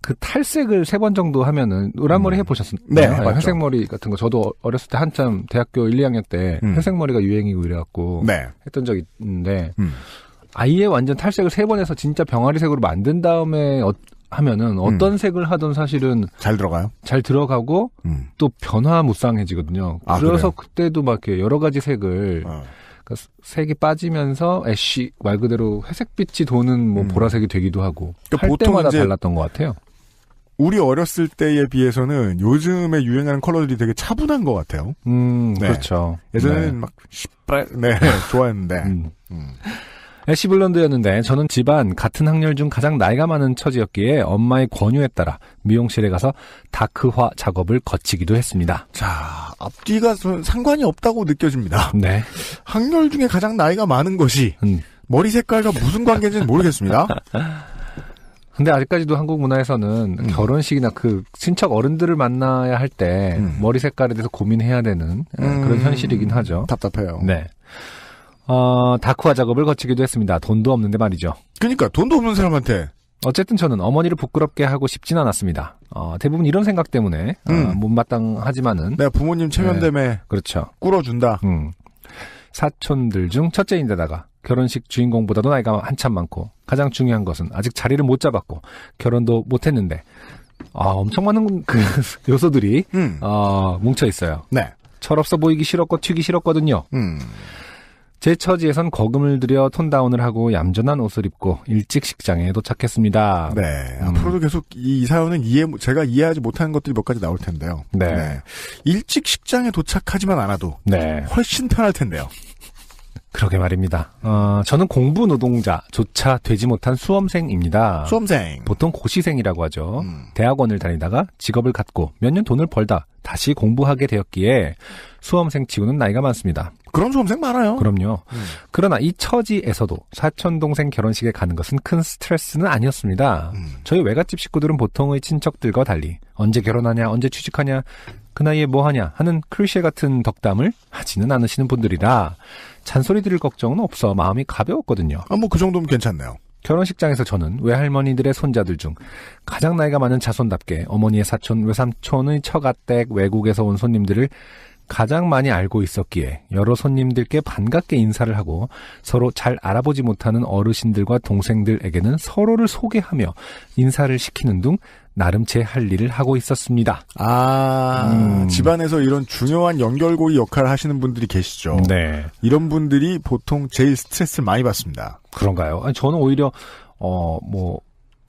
그 탈색을 3번 정도 하면은 노란머리 해보셨나요? 네, 맞죠. 회색머리 같은 거 저도 어렸을 때 한참 대학교 1, 2학년 때 회색머리가 유행이고 이래갖고 네. 했던 적이 있는데 아예 완전 탈색을 3번 해서 진짜 병아리색으로 만든 다음에 하면은 어떤 색을 하든 사실은 잘 들어가요? 잘 들어가고 또 변화무쌍해지거든요. 그래서 그래요? 그때도 막 이렇게 여러 가지 색을 그러니까 색이 빠지면서 애쉬 말 그대로 회색빛이 도는 뭐 보라색이 되기도 하고 그러니까 할 보통 때마다 이제 달랐던 것 같아요. 우리 어렸을 때에 비해서는 요즘에 유행하는 컬러들이 되게 차분한 것 같아요. 네. 네. 그렇죠. 예전에는 네. 막 시뻘 좋아했는데. 애쉬 블론드였는데 저는 집안 같은 학년 중 가장 나이가 많은 처지였기에 엄마의 권유에 따라 미용실에 가서 다크화 작업을 거치기도 했습니다. 자, 앞뒤가 상관이 없다고 느껴집니다. 네. 학렬 중에 가장 나이가 많은 것이 머리 색깔과 무슨 관계인지는 모르겠습니다. 근데 아직까지도 한국 문화에서는 결혼식이나 그 친척 어른들을 만나야 할 때 머리 색깔에 대해서 고민해야 되는 그런 현실이긴 하죠. 답답해요. 네. 다크화 작업을 거치기도 했습니다. 돈도 없는데 말이죠. 그러니까 돈도 없는 사람한테. 어쨌든 저는 어머니를 부끄럽게 하고 싶진 않았습니다. 대부분 이런 생각 때문에 못마땅하지만은 내가 부모님 체면됨에 네, 그렇죠. 꿇어준다. 사촌들 중 첫째인데다가 결혼식 주인공보다도 나이가 한참 많고 가장 중요한 것은 아직 자리를 못 잡았고 결혼도 못했는데 엄청 많은 그 요소들이 뭉쳐 있어요. 네. 철없어 보이기 싫었고 튀기 싫었거든요. 제 처지에선 거금을 들여 톤다운을 하고 얌전한 옷을 입고 일찍 식장에 도착했습니다. 네. 앞으로도 계속 이 사연은 제가 이해하지 못하는 것들이 몇 가지 나올 텐데요. 네. 일찍 식장에 도착하지만 않아도 네. 훨씬 편할 텐데요. 그러게 말입니다. 저는 공부 노동자조차 되지 못한 수험생입니다. 수험생. 보통 고시생이라고 하죠. 대학원을 다니다가 직업을 갖고 몇 년 돈을 벌다 다시 공부하게 되었기에 수험생 치고는 나이가 많습니다. 그런 수험생 많아요. 그럼요. 그러나 이 처지에서도 사촌동생 결혼식에 가는 것은 큰 스트레스는 아니었습니다. 저희 외갓집 식구들은 보통의 친척들과 달리 언제 결혼하냐, 언제 취직하냐, 그 나이에 뭐 하냐 하는 클리셰 같은 덕담을 하지는 않으시는 분들이라 잔소리 들을 걱정은 없어 마음이 가벼웠거든요. 뭐 그 정도면 괜찮네요. 결혼식장에서 저는 외할머니들의 손자들 중 가장 나이가 많은 자손답게 어머니의 사촌, 외삼촌의 처가댁, 외국에서 온 손님들을 가장 많이 알고 있었기에 여러 손님들께 반갑게 인사를 하고 서로 잘 알아보지 못하는 어르신들과 동생들에게는 서로를 소개하며 인사를 시키는 등 나름 제 할 일을 하고 있었습니다. 집안에서 이런 중요한 연결고리 역할을 하시는 분들이 계시죠. 네. 이런 분들이 보통 제일 스트레스를 많이 받습니다. 그런가요? 아니, 저는 오히려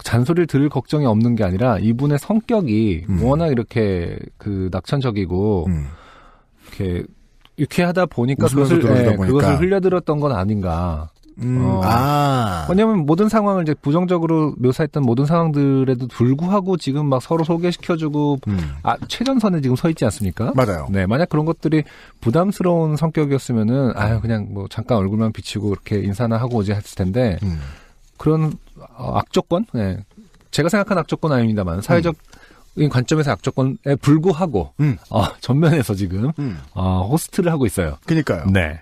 잔소리를 들을 걱정이 없는 게 아니라 이분의 성격이 워낙 이렇게 그 낙천적이고 이렇게 유쾌하다 보니까 그것을 흘려들었던 건 아닌가. 왜냐면 모든 상황을 이제 부정적으로 묘사했던 모든 상황들에도 불구하고 지금 막 서로 소개시켜주고 최전선에 지금 서 있지 않습니까? 맞아요. 네, 만약 그런 것들이 부담스러운 성격이었으면은 그냥 뭐 잠깐 얼굴만 비치고 이렇게 인사나 하고 오지 했을 텐데 그런 악조건, 네, 제가 생각한 악조건 아닙니다만 사회적 관점에서 악조건에 불구하고 전면에서 지금 호스트를 하고 있어요. 그러니까요. 네.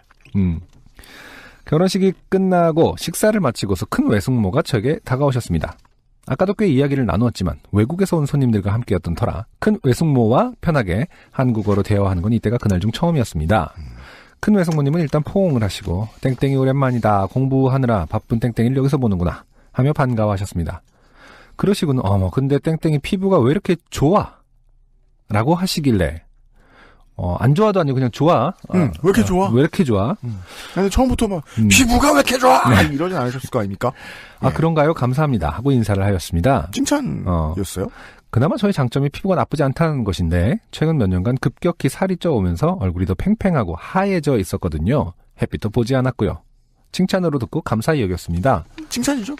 결혼식이 끝나고 식사를 마치고서 큰 외숙모가 저에게 다가오셨습니다. 아까도 꽤 이야기를 나누었지만 외국에서 온 손님들과 함께였던 터라 큰 외숙모와 편하게 한국어로 대화하는 건 이때가 그날 중 처음이었습니다. 큰 외숙모님은 일단 포옹을 하시고 땡땡이 오랜만이다. 공부하느라 바쁜 땡땡이를 여기서 보는구나 하며 반가워하셨습니다. 그러시고는 어머 근데 땡땡이 피부가 왜 이렇게 좋아? 라고 하시길래 안 좋아도 아니고 그냥 좋아. 왜 이렇게 좋아? 왜 이렇게 좋아? 근데 처음부터 막 피부가 왜 이렇게 좋아? 이러진 않으셨을 거 아닙니까? 아 그런가요? 감사합니다. 하고 인사를 하였습니다. 칭찬이었어요? 그나마 저의 장점이 피부가 나쁘지 않다는 것인데 최근 몇 년간 급격히 살이 쪄오면서 얼굴이 더 팽팽하고 하얘져 있었거든요. 햇빛도 보지 않았고요. 칭찬으로 듣고 감사히 여겼습니다. 칭찬이죠?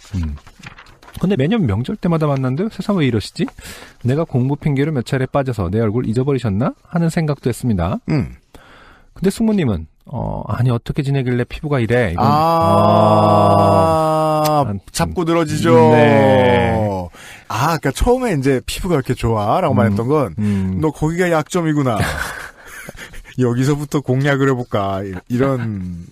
근데 매년 명절 때마다 만났는데 세상 왜 이러시지? 내가 공부 핑계로 몇 차례 빠져서 내 얼굴 잊어버리셨나? 하는 생각도 했습니다. 근데 숙모님은 아니 어떻게 지내길래 피부가 이래? 이건, 잡고 늘어지죠. 네. 그러니까 처음에 이제 피부가 이렇게 좋아라고 말했던 건 너 거기가 약점이구나. 여기서부터 공략을 해볼까 이런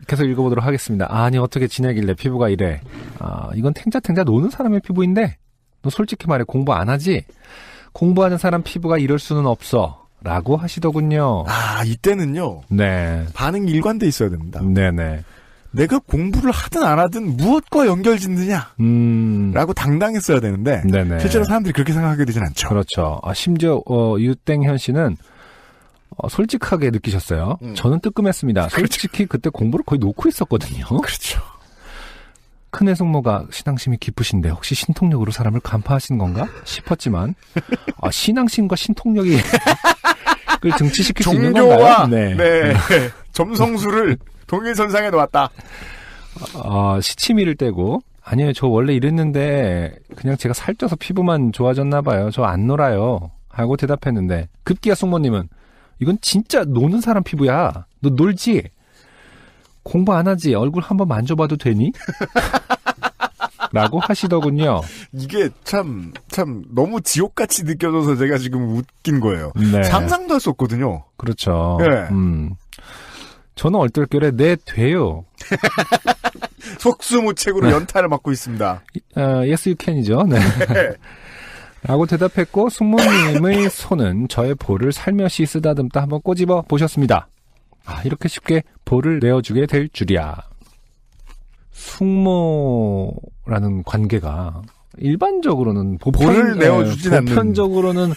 계속 읽어보도록 하겠습니다. 아니 어떻게 지내길래 피부가 이래? 이건 탱자탱자 노는 사람의 피부인데 너 솔직히 말해 공부 안 하지? 공부하는 사람 피부가 이럴 수는 없어. 라고 하시더군요. 이때는요. 네. 반응이 일관돼 있어야 됩니다. 네네. 내가 공부를 하든 안 하든 무엇과 연결짓느냐? 라고 당당했어야 되는데 네네. 실제로 사람들이 그렇게 생각하게 되진 않죠. 그렇죠. 심지어 유땡현 씨는 솔직하게 느끼셨어요. 저는 뜨끔했습니다. 솔직히 그때 공부를 거의 놓고 있었거든요. 그렇죠. 큰 외숙모가 신앙심이 깊으신데 혹시 신통력으로 사람을 간파하신 건가 싶었지만 신앙심과 신통력이 그걸 등치시킬 수 있는 건가요? 네. 점성술을 동일선상에 놓았다. 시치미를 떼고 아니에요. 저 원래 이랬는데 그냥 제가 살쪄서 피부만 좋아졌나 봐요. 저 안 놀아요. 하고 대답했는데 급기야 숙모님은 이건 진짜 노는 사람 피부야. 너 놀지? 공부 안 하지? 얼굴 한번 만져봐도 되니? 라고 하시더군요. 이게 참 너무 지옥같이 느껴져서 제가 지금 웃긴 거예요. 네. 상상도 할 수 없거든요. 그렇죠. 네. 저는 얼떨결에 네, 돼요. 속수무책으로 연타를 맞고 있습니다. Yes, you can이죠. 네. 라고 대답했고 숙모님의 손은 저의 볼을 살며시 쓰다듬다 한번 꼬집어 보셨습니다. 이렇게 쉽게 볼을 내어주게 될 줄이야. 숙모라는 관계가 일반적으로는 볼을 내어주진 않는 보편적으로는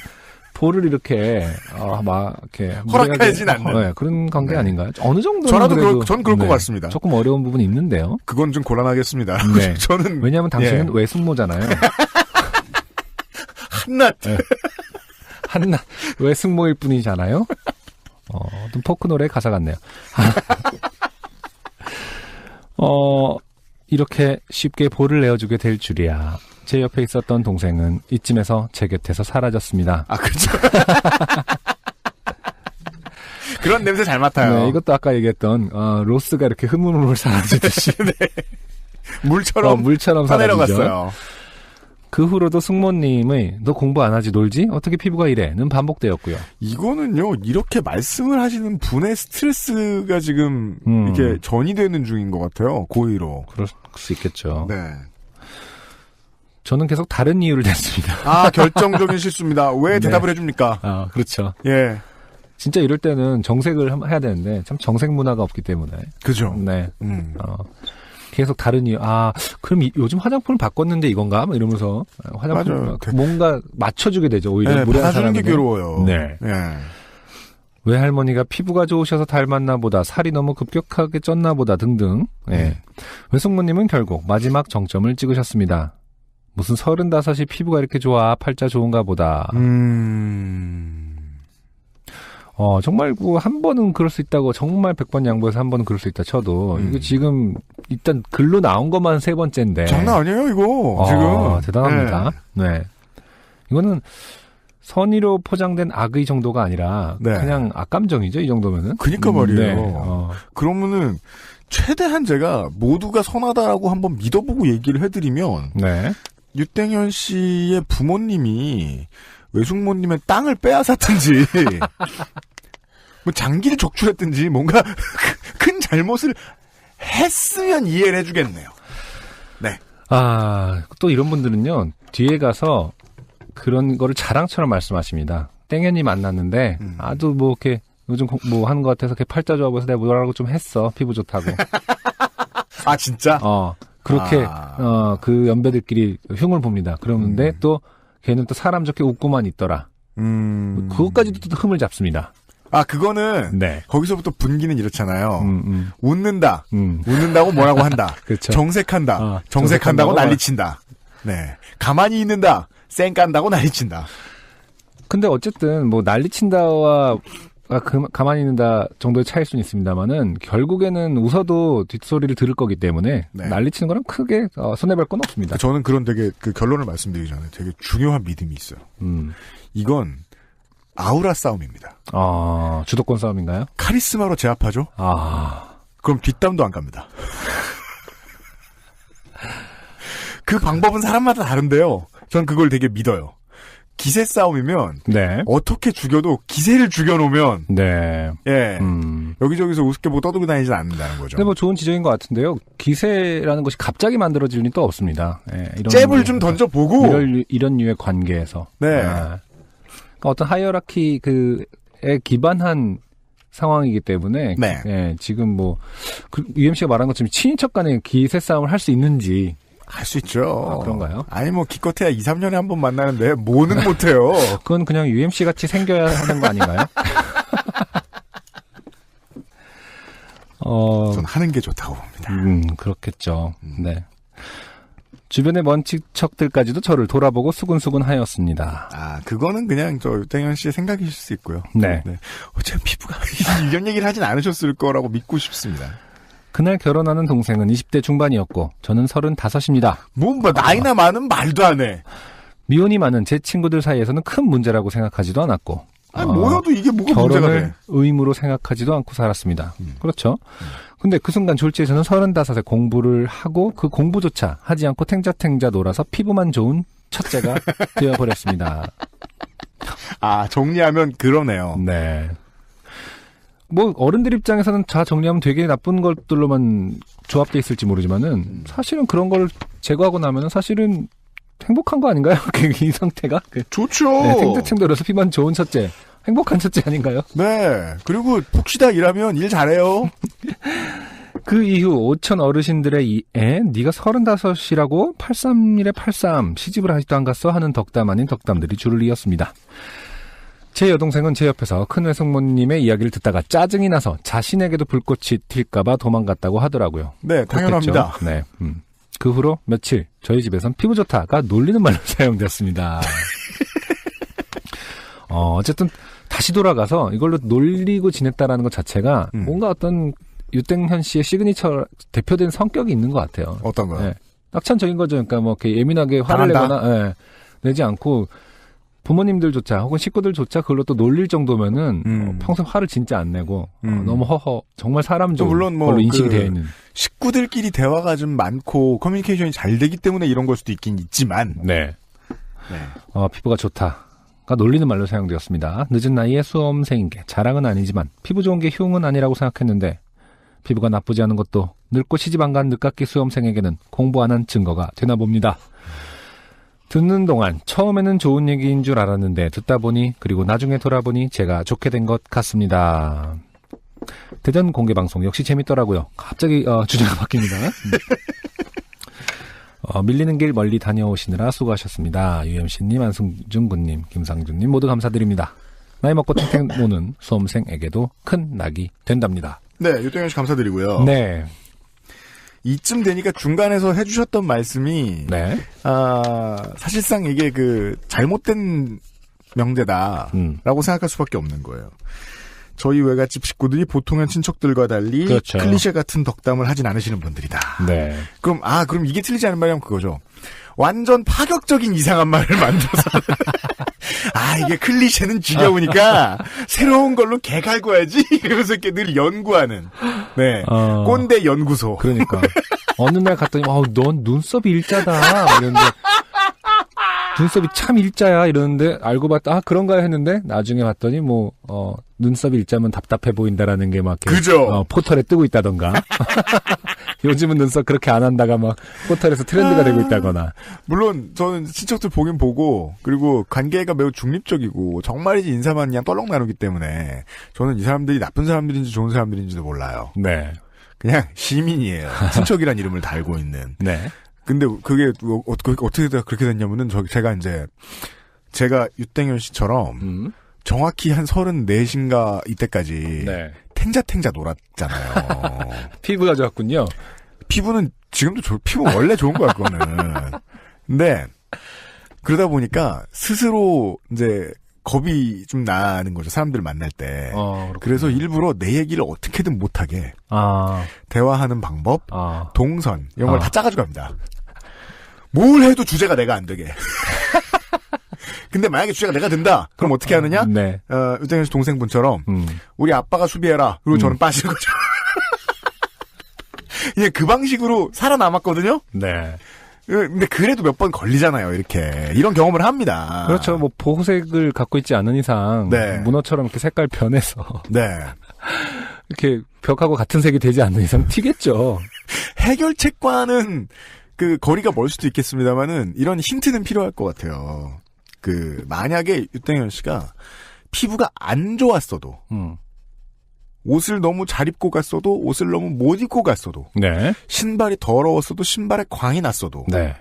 볼을 이렇게 이렇게 허락하진 않는 네, 그런 관계 아닌가요? 어느 정도는 전 그럴 것 같습니다. 조금 어려운 부분이 있는데요. 그건 좀 곤란하겠습니다. 네. 저는 왜냐하면 당신은 외숙모잖아요. 한낱 한낱 외숙모일 뿐이잖아요. 좀 포크 노래 가사 같네요. 이렇게 쉽게 볼을 내어주게 될 줄이야. 제 옆에 있었던 동생은 이쯤에서 제 곁에서 사라졌습니다. 그렇죠. 그런 냄새 잘 맡아요. 네, 이것도 아까 얘기했던 로스가 이렇게 흐물흐물 사라지듯이 네. 물처럼 사라지죠. 그 후로도 숙모님의 너 공부 안 하지 놀지? 어떻게 피부가 이래?는 반복되었고요. 이거는요. 이렇게 말씀을 하시는 분의 스트레스가 지금 이렇게 전이되는 중인 것 같아요. 고의로. 그럴 수 있겠죠. 네. 저는 계속 다른 이유를 댔습니다. 결정적인 실수입니다. 왜 대답을 해줍니까? 그렇죠. 예. 진짜 이럴 때는 정색을 해야 되는데 참 정색 문화가 없기 때문에. 그죠. 네. 계속 다른 이유. 그럼 요즘 화장품을 바꿨는데 이건가? 막 이러면서 화장품 뭔가 맞춰주게 되죠. 오히려 무례한 사람은 게 괴로워요. 네. 외할머니가 피부가 좋으셔서 닮았나 보다, 살이 너무 급격하게 쪘나 보다 등등. 외숙모님은 결국 마지막 정점을 찍으셨습니다. 무슨 35이 피부가 이렇게 좋아, 팔자 좋은가 보다. 정말 한 번은 그럴 수 있다고, 정말 100번 양보해서 한 번은 그럴 수 있다 쳐도, 이거 지금 일단 글로 나온 것만 3번째인데. 장난 아니에요, 이거. 지금. 대단합니다. 네. 이거는 선의로 포장된 악의 정도가 아니라, 그냥 악감정이죠, 이 정도면은. 그니까 말이에요. 그러면은, 최대한 제가 모두가 선하다라고 한번 믿어보고 얘기를 해드리면, 유땡현 씨의 부모님이 외숙모님의 땅을 빼앗았든지 뭐 장기를 적출했든지 뭔가 큰 잘못을 했으면 이해를 해주겠네요. 네. 또 이런 분들은요, 뒤에 가서 그런 거를 자랑처럼 말씀하십니다. 땡연이 만났는데, 아주 뭐, 이렇게, 요즘 뭐 하는 것 같아서, 팔자 좋아 보여서 내가 뭐라고 좀 했어. 피부 좋다고. 아, 진짜? 그렇게, 그 연배들끼리 흉을 봅니다. 그러는데 또, 걔는 또 사람 좋게 웃고만 있더라. 그것까지도 또 흠을 잡습니다. 그거는, 네. 거기서부터 분기는 이렇잖아요. 웃는다. 웃는다고 뭐라고 한다. 그렇죠. 정색한다. 정색한다고 난리친다. 네. 가만히 있는다. 쌩 깐다고 난리친다. 근데 어쨌든, 뭐, 난리친다와, 가만히 있는다 정도의 차이일 수는 있습니다만은, 결국에는 웃어도 뒷소리를 들을 거기 때문에, 네. 난리치는 거랑 크게, 손해볼 건 없습니다. 저는 그런 되게, 그 결론을 말씀드리기 전에 되게 중요한 믿음이 있어요. 이건, 아우라 싸움입니다. 주도권 싸움인가요? 카리스마로 제압하죠? 그럼 뒷담도 안 갑니다. 그 방법은 사람마다 다른데요. 전 그걸 되게 믿어요. 기세 싸움이면 네. 어떻게 죽여도 기세를 죽여놓으면 네. 예 여기저기서 우습게 뭐 떠들고 다니진 않는다는 거죠. 근데 뭐 좋은 지적인 것 같은데요. 기세라는 것이 갑자기 만들어질 일은 또 없습니다. 예, 이런 잽을 좀 던져보고 이런 류의 관계에서. 네. 그러니까 어떤 하이어라키에 기반한 상황이기 때문에 네. 예, 지금 뭐 UMC가 말한 것처럼 친인척 간의 기세 싸움을 할 수 있는지 할 수 있죠. 그런가요? 아니 뭐 기껏해야 2, 3년에 한 번 만나는데 뭐는 못해요. 그건 그냥 UMC 같이 생겨야 하는 거 아닌가요? 전 하는 게 좋다고 봅니다. 그렇겠죠. 네. 주변의 먼 친척들까지도 저를 돌아보고 수근수근 하였습니다. 그거는 그냥 저 유땡현 씨의 생각이실 수 있고요. 네. 어차피 피부가 이런 얘기를 하진 않으셨을 거라고 믿고 싶습니다. 그날 결혼하는 동생은 20대 중반이었고 저는 35입니다. 뭐 나이나 많은 말도 안 해. 미혼이 많은 제 친구들 사이에서는 큰 문제라고 생각하지도 않았고 뭐여도 이게 뭐가 문제가 결혼을 돼. 의무로 생각하지도 않고 살았습니다. 그렇죠. 근데 그 순간 졸지에서는 35에 공부를 하고 그 공부조차 하지 않고 탱자탱자 놀아서 피부만 좋은 첫째가 되어버렸습니다. 정리하면 그러네요. 네. 뭐 어른들 입장에서는 다 정리하면 되게 나쁜 것들로만 조합돼 있을지 모르지만은 사실은 그런 걸 제거하고 나면은 사실은 행복한 거 아닌가요? 이 상태가 좋죠. 네, 탱자탱자 놀아서 피만 좋은 첫째. 행복한 첫째 아닌가요? 네. 그리고 푹 쉬다 일하면 일 잘해요. 그 이후 5천 어르신들의 네가 35이라고 83이래 83 시집을 아직도 안 갔어 하는 덕담 아닌 덕담들이 줄을 이었습니다. 제 여동생은 제 옆에서 큰 외숙모님의 이야기를 듣다가 짜증이 나서 자신에게도 불꽃이 튈까봐 도망갔다고 하더라고요. 네, 당연합니다. 그렇겠죠? 네. 그 후로 며칠 저희 집에선 피부 좋다가 놀리는 말로 사용되었습니다. 어쨌든 다시 돌아가서 이걸로 놀리고 지냈다라는 것 자체가 뭔가 어떤 유땡현 씨의 시그니처 대표된 성격이 있는 것 같아요. 어떤 거요? 네. 낙천적인 거죠. 그러니까 뭐 이렇게 예민하게 화를 당한다? 내거나 내지 않고 부모님들조차 혹은 식구들조차 그걸로 또 놀릴 정도면은 평소에 화를 진짜 안 내고 너무 정말 사람 좋은 물론 걸로 인식이 되어 있는 식구들끼리 대화가 좀 많고 커뮤니케이션이 잘 되기 때문에 이런 걸 수도 있긴 있지만 네. 피부가 좋다가 놀리는 말로 사용되었습니다. 늦은 나이에 수험생인 게 자랑은 아니지만 피부 좋은 게 흉은 아니라고 생각했는데 피부가 나쁘지 않은 것도 늙고 시집 안 간 늦깎이 수험생에게는 공부 안 한 증거가 되나 봅니다. 듣는 동안 처음에는 좋은 얘기인 줄 알았는데 듣다 보니 그리고 나중에 돌아보니 제가 좋게 된 것 같습니다. 대전 공개방송 역시 재밌더라고요. 갑자기 주제가 바뀝니다. 밀리는 길 멀리 다녀오시느라 수고하셨습니다. UMC님, 안승준군님, 김상준님 모두 감사드립니다. 나이 먹고 탱탱 노는 수험생에게도 큰 낙이 된답니다. 네, 유땡현 씨 감사드리고요. 네. 이쯤 되니까 중간에서 해주셨던 말씀이 네. 사실상 이게 잘못된 명제다라고 생각할 수밖에 없는 거예요. 저희 외갓집 식구들이 보통의 친척들과 달리 그렇죠. 클리셰 같은 덕담을 하진 않으시는 분들이다. 네. 그럼 이게 틀리지 않은 말이면 그거죠. 완전 파격적인 이상한 말을 만들어서 이게 클리셰는 지겨우니까 새로운 걸로 개 갈궈야지 이러면서 이렇게 늘 연구하는 네 꼰대 연구소. 그러니까 어느 날 갔더니 넌 눈썹이 일자다 이랬는데 눈썹이 참 일자야 이러는데 알고 봤다 아 그런가 했는데 나중에 봤더니 뭐 눈썹이 일자면 답답해 보인다라는 게 막 그죠? 포털에 뜨고 있다던가 요즘은 눈썹 그렇게 안 한다가 막 포털에서 트렌드가 되고 있다거나 물론 저는 친척들 보긴 보고 그리고 관계가 매우 중립적이고 정말이지 인사만 그냥 떨렁 나누기 때문에 저는 이 사람들이 나쁜 사람들인지 좋은 사람들인지도 몰라요. 네. 그냥 시민이에요. 친척이란 이름을 달고 있는. 네. 근데 그게 어떻게 그렇게 됐냐면은 제가 유땡현 씨처럼 정확히 한 34인가 이때까지 네. 탱자 놀았잖아요. 피부가 좋았군요. 피부는 지금도 피부 원래 좋은 거야 그거는. 근데 그러다 보니까 스스로 이제 겁이 좀 나는 거죠. 사람들 만날 때. 그래서 일부러 내 얘기를 어떻게든 못하게 대화하는 방법, 동선 이런 걸 다 짜가지고 갑니다. 뭘 해도 주제가 내가 안 되게. 근데 만약에 주제가 내가 된다. 그럼 어떻게 하느냐? 네. 유땡현 씨 동생분처럼 우리 아빠가 수비해라. 그리고 저는 빠지는 거죠. 예, 그 방식으로 살아남았거든요. 네. 근데 그래도 몇 번 걸리잖아요. 이렇게 이런 경험을 합니다. 그렇죠. 뭐 보호색을 갖고 있지 않은 이상 네. 문어처럼 이렇게 색깔 변해서 네. 이렇게 벽하고 같은 색이 되지 않는 이상 튀겠죠. 해결책과는 그 거리가 멀 수도 있겠습니다만은 이런 힌트는 필요할 것 같아요. 만약에 유땡현 씨가 피부가 안 좋았어도 옷을 너무 잘 입고 갔어도 옷을 너무 못 입고 갔어도 네. 신발이 더러웠어도 신발에 광이 났어도 네.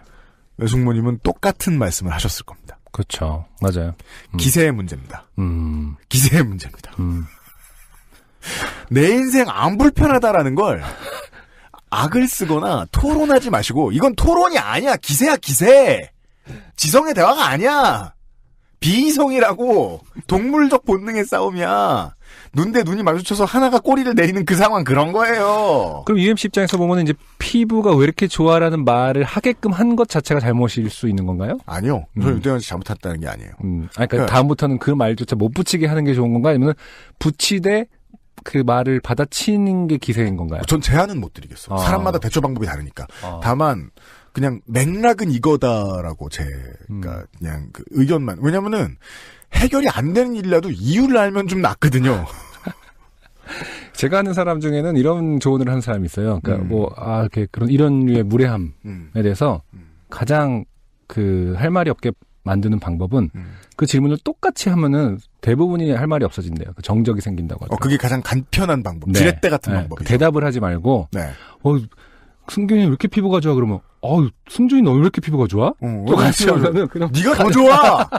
외숙모님은 똑같은 말씀을 하셨을 겁니다. 그렇죠. 맞아요. 기세의 문제입니다. 기세의 문제입니다. 내 인생 안 불편하다라는 걸 악을 쓰거나 토론하지 마시고 이건 토론이 아니야. 기세야 기세. 지성의 대화가 아니야. 비이성이라고. 동물적 본능의 싸움이야. 눈 대 눈이 마주쳐서 하나가 꼬리를 내리는 그 상황 그런 거예요. 그럼 UMC 입장에서 보면 이제 피부가 왜 이렇게 좋아라는 말을 하게끔 한 것 자체가 잘못일 수 있는 건가요? 아니요. 저는 유땡현 씨 잘못했다는 게 아니에요. 그러니까 다음부터는 그 말조차 못 붙이게 하는 게 좋은 건가? 아니면 붙이되 그 말을 받아치는 게 기세인 건가요? 전 제안은 못 드리겠어요. 사람마다 대처 방법이 다르니까. 다만 그냥 맥락은 이거다라고 제가 그냥 그 의견만. 왜냐면은 해결이 안 되는 일이라도 이유를 알면 좀 낫거든요. 제가 아는 사람 중에는 이런 조언을 하는 사람이 있어요. 그러니까 이렇게 이런 류의 무례함에 대해서 가장 할 말이 없게 만드는 방법은 그 질문을 똑같이 하면은 대부분이 할 말이 없어진대요. 정적이 생긴다고 하더라고요. 그게 가장 간편한 방법. 네. 지렛대 같은 방법이죠. 대답을 하지 말고 네. 승균이 왜 이렇게 피부가 좋아? 그러면 승준이 너 왜 이렇게 피부가 좋아? 똑같이 하면은 그냥 네가 더 좋아.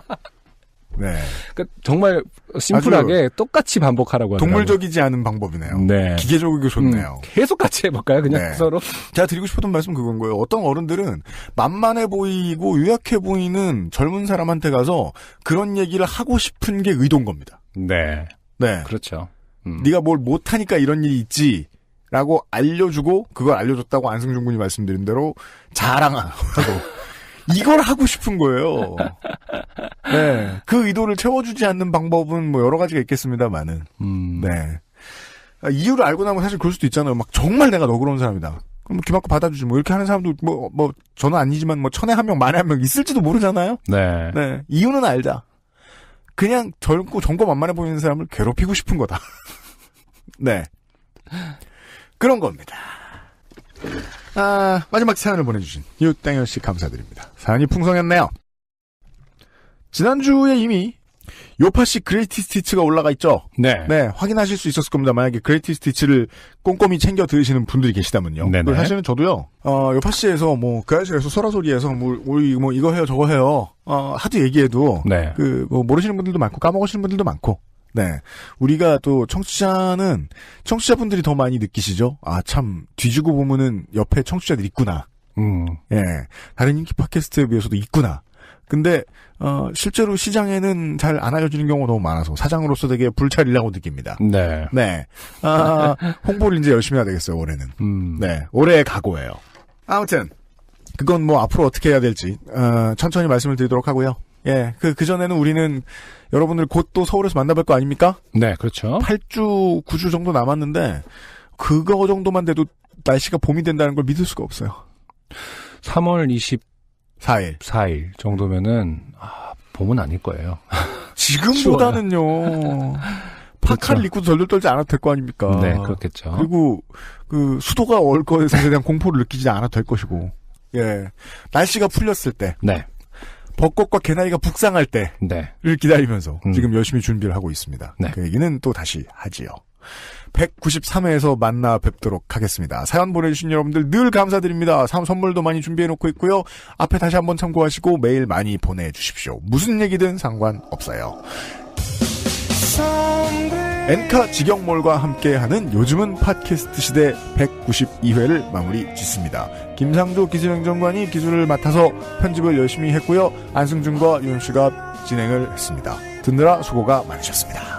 네. 그러니까 정말 심플하게 똑같이 반복하라고 하더라고요. 동물적이지 않은 방법이네요. 네. 기계적이고 좋네요. 계속 같이 해볼까요? 그냥 네. 서로. 제가 드리고 싶었던 말씀 그건 거예요. 어떤 어른들은 만만해 보이고 유약해 보이는 젊은 사람한테 가서 그런 얘기를 하고 싶은 게 의도인 겁니다. 네. 네. 그렇죠. 네가 뭘 못하니까 이런 일이 있지. 라고 알려주고 그걸 알려줬다고 안승준 군이 말씀드린 대로 자랑하고 이걸 하고 싶은 거예요. 네. 그 의도를 채워주지 않는 방법은 뭐 여러 가지가 있겠습니다만은. 네. 이유를 알고 나면 사실 그럴 수도 있잖아요. 막 정말 내가 너그러운 사람이다. 그럼 귀 막고 받아주지. 뭐 이렇게 하는 사람도 저는 아니지만 천에 한 명, 만에 한 명 있을지도 모르잖아요. 네. 네. 이유는 알자. 그냥 젊고 정거만만해 보이는 사람을 괴롭히고 싶은 거다. 네. 그런 겁니다. 마지막 사연을 보내주신 유땡현 씨 감사드립니다. 사연이 풍성했네요. 지난주에 이미 요파시 그레이티 스티치가 올라가 있죠? 네. 네, 확인하실 수 있었을 겁니다. 만약에 그레이티 스티치를 꼼꼼히 챙겨 들으시는 분들이 계시다면요. 네네. 사실은 저도요, 요파시에서 그 아저씨에서 소라소리에서 우리 이거 해요, 저거 해요, 하도 얘기해도, 네. 모르시는 분들도 많고, 까먹으시는 분들도 많고, 네. 우리가 또 청취자분들이 더 많이 느끼시죠? 참, 뒤지고 보면은 옆에 청취자들이 있구나. 예. 다른 인기 팟캐스트에 비해서도 있구나. 근데, 실제로 시장에는 잘 안 알려지는 경우가 너무 많아서 사장으로서 되게 불찰이라고 느낍니다. 네. 네. 홍보를 이제 열심히 해야 되겠어요, 올해는. 네. 올해의 각오예요. 아무튼, 그건 앞으로 어떻게 해야 될지, 천천히 말씀을 드리도록 하고요. 예. 그전에는 우리는 여러분들 곧 또 서울에서 만나뵐 거 아닙니까? 네, 그렇죠. 8주, 9주 정도 남았는데, 그거 정도만 돼도 날씨가 봄이 된다는 걸 믿을 수가 없어요. 3월 4일. 4일 정도면은 봄은 아닐 거예요. 지금보다는요. 파카를 그렇죠. 입고 덜덜 떨지 않아도 될 거 아닙니까? 네, 그렇겠죠. 그리고 그 수도가 올 것에 대한 공포를 느끼지 않아도 될 것이고. 예. 날씨가 풀렸을 때. 네. 벚꽃과 개나리가 북상할 때를 네. 기다리면서 지금 열심히 준비를 하고 있습니다. 네. 그 얘기는 또 다시 하지요. 193회에서 만나 뵙도록 하겠습니다. 사연 보내주신 여러분들 늘 감사드립니다. 선물도 많이 준비해놓고 있고요. 앞에 다시 한번 참고하시고 메일 많이 보내주십시오. 무슨 얘기든 상관없어요. 엔카 직영몰과 함께하는 요즘은 팟캐스트 시대 192회를 마무리 짓습니다. 김상조 기술행정관이 기술을 맡아서 편집을 열심히 했고요. 안승준과 유현씨가 진행을 했습니다. 듣느라 수고가 많으셨습니다.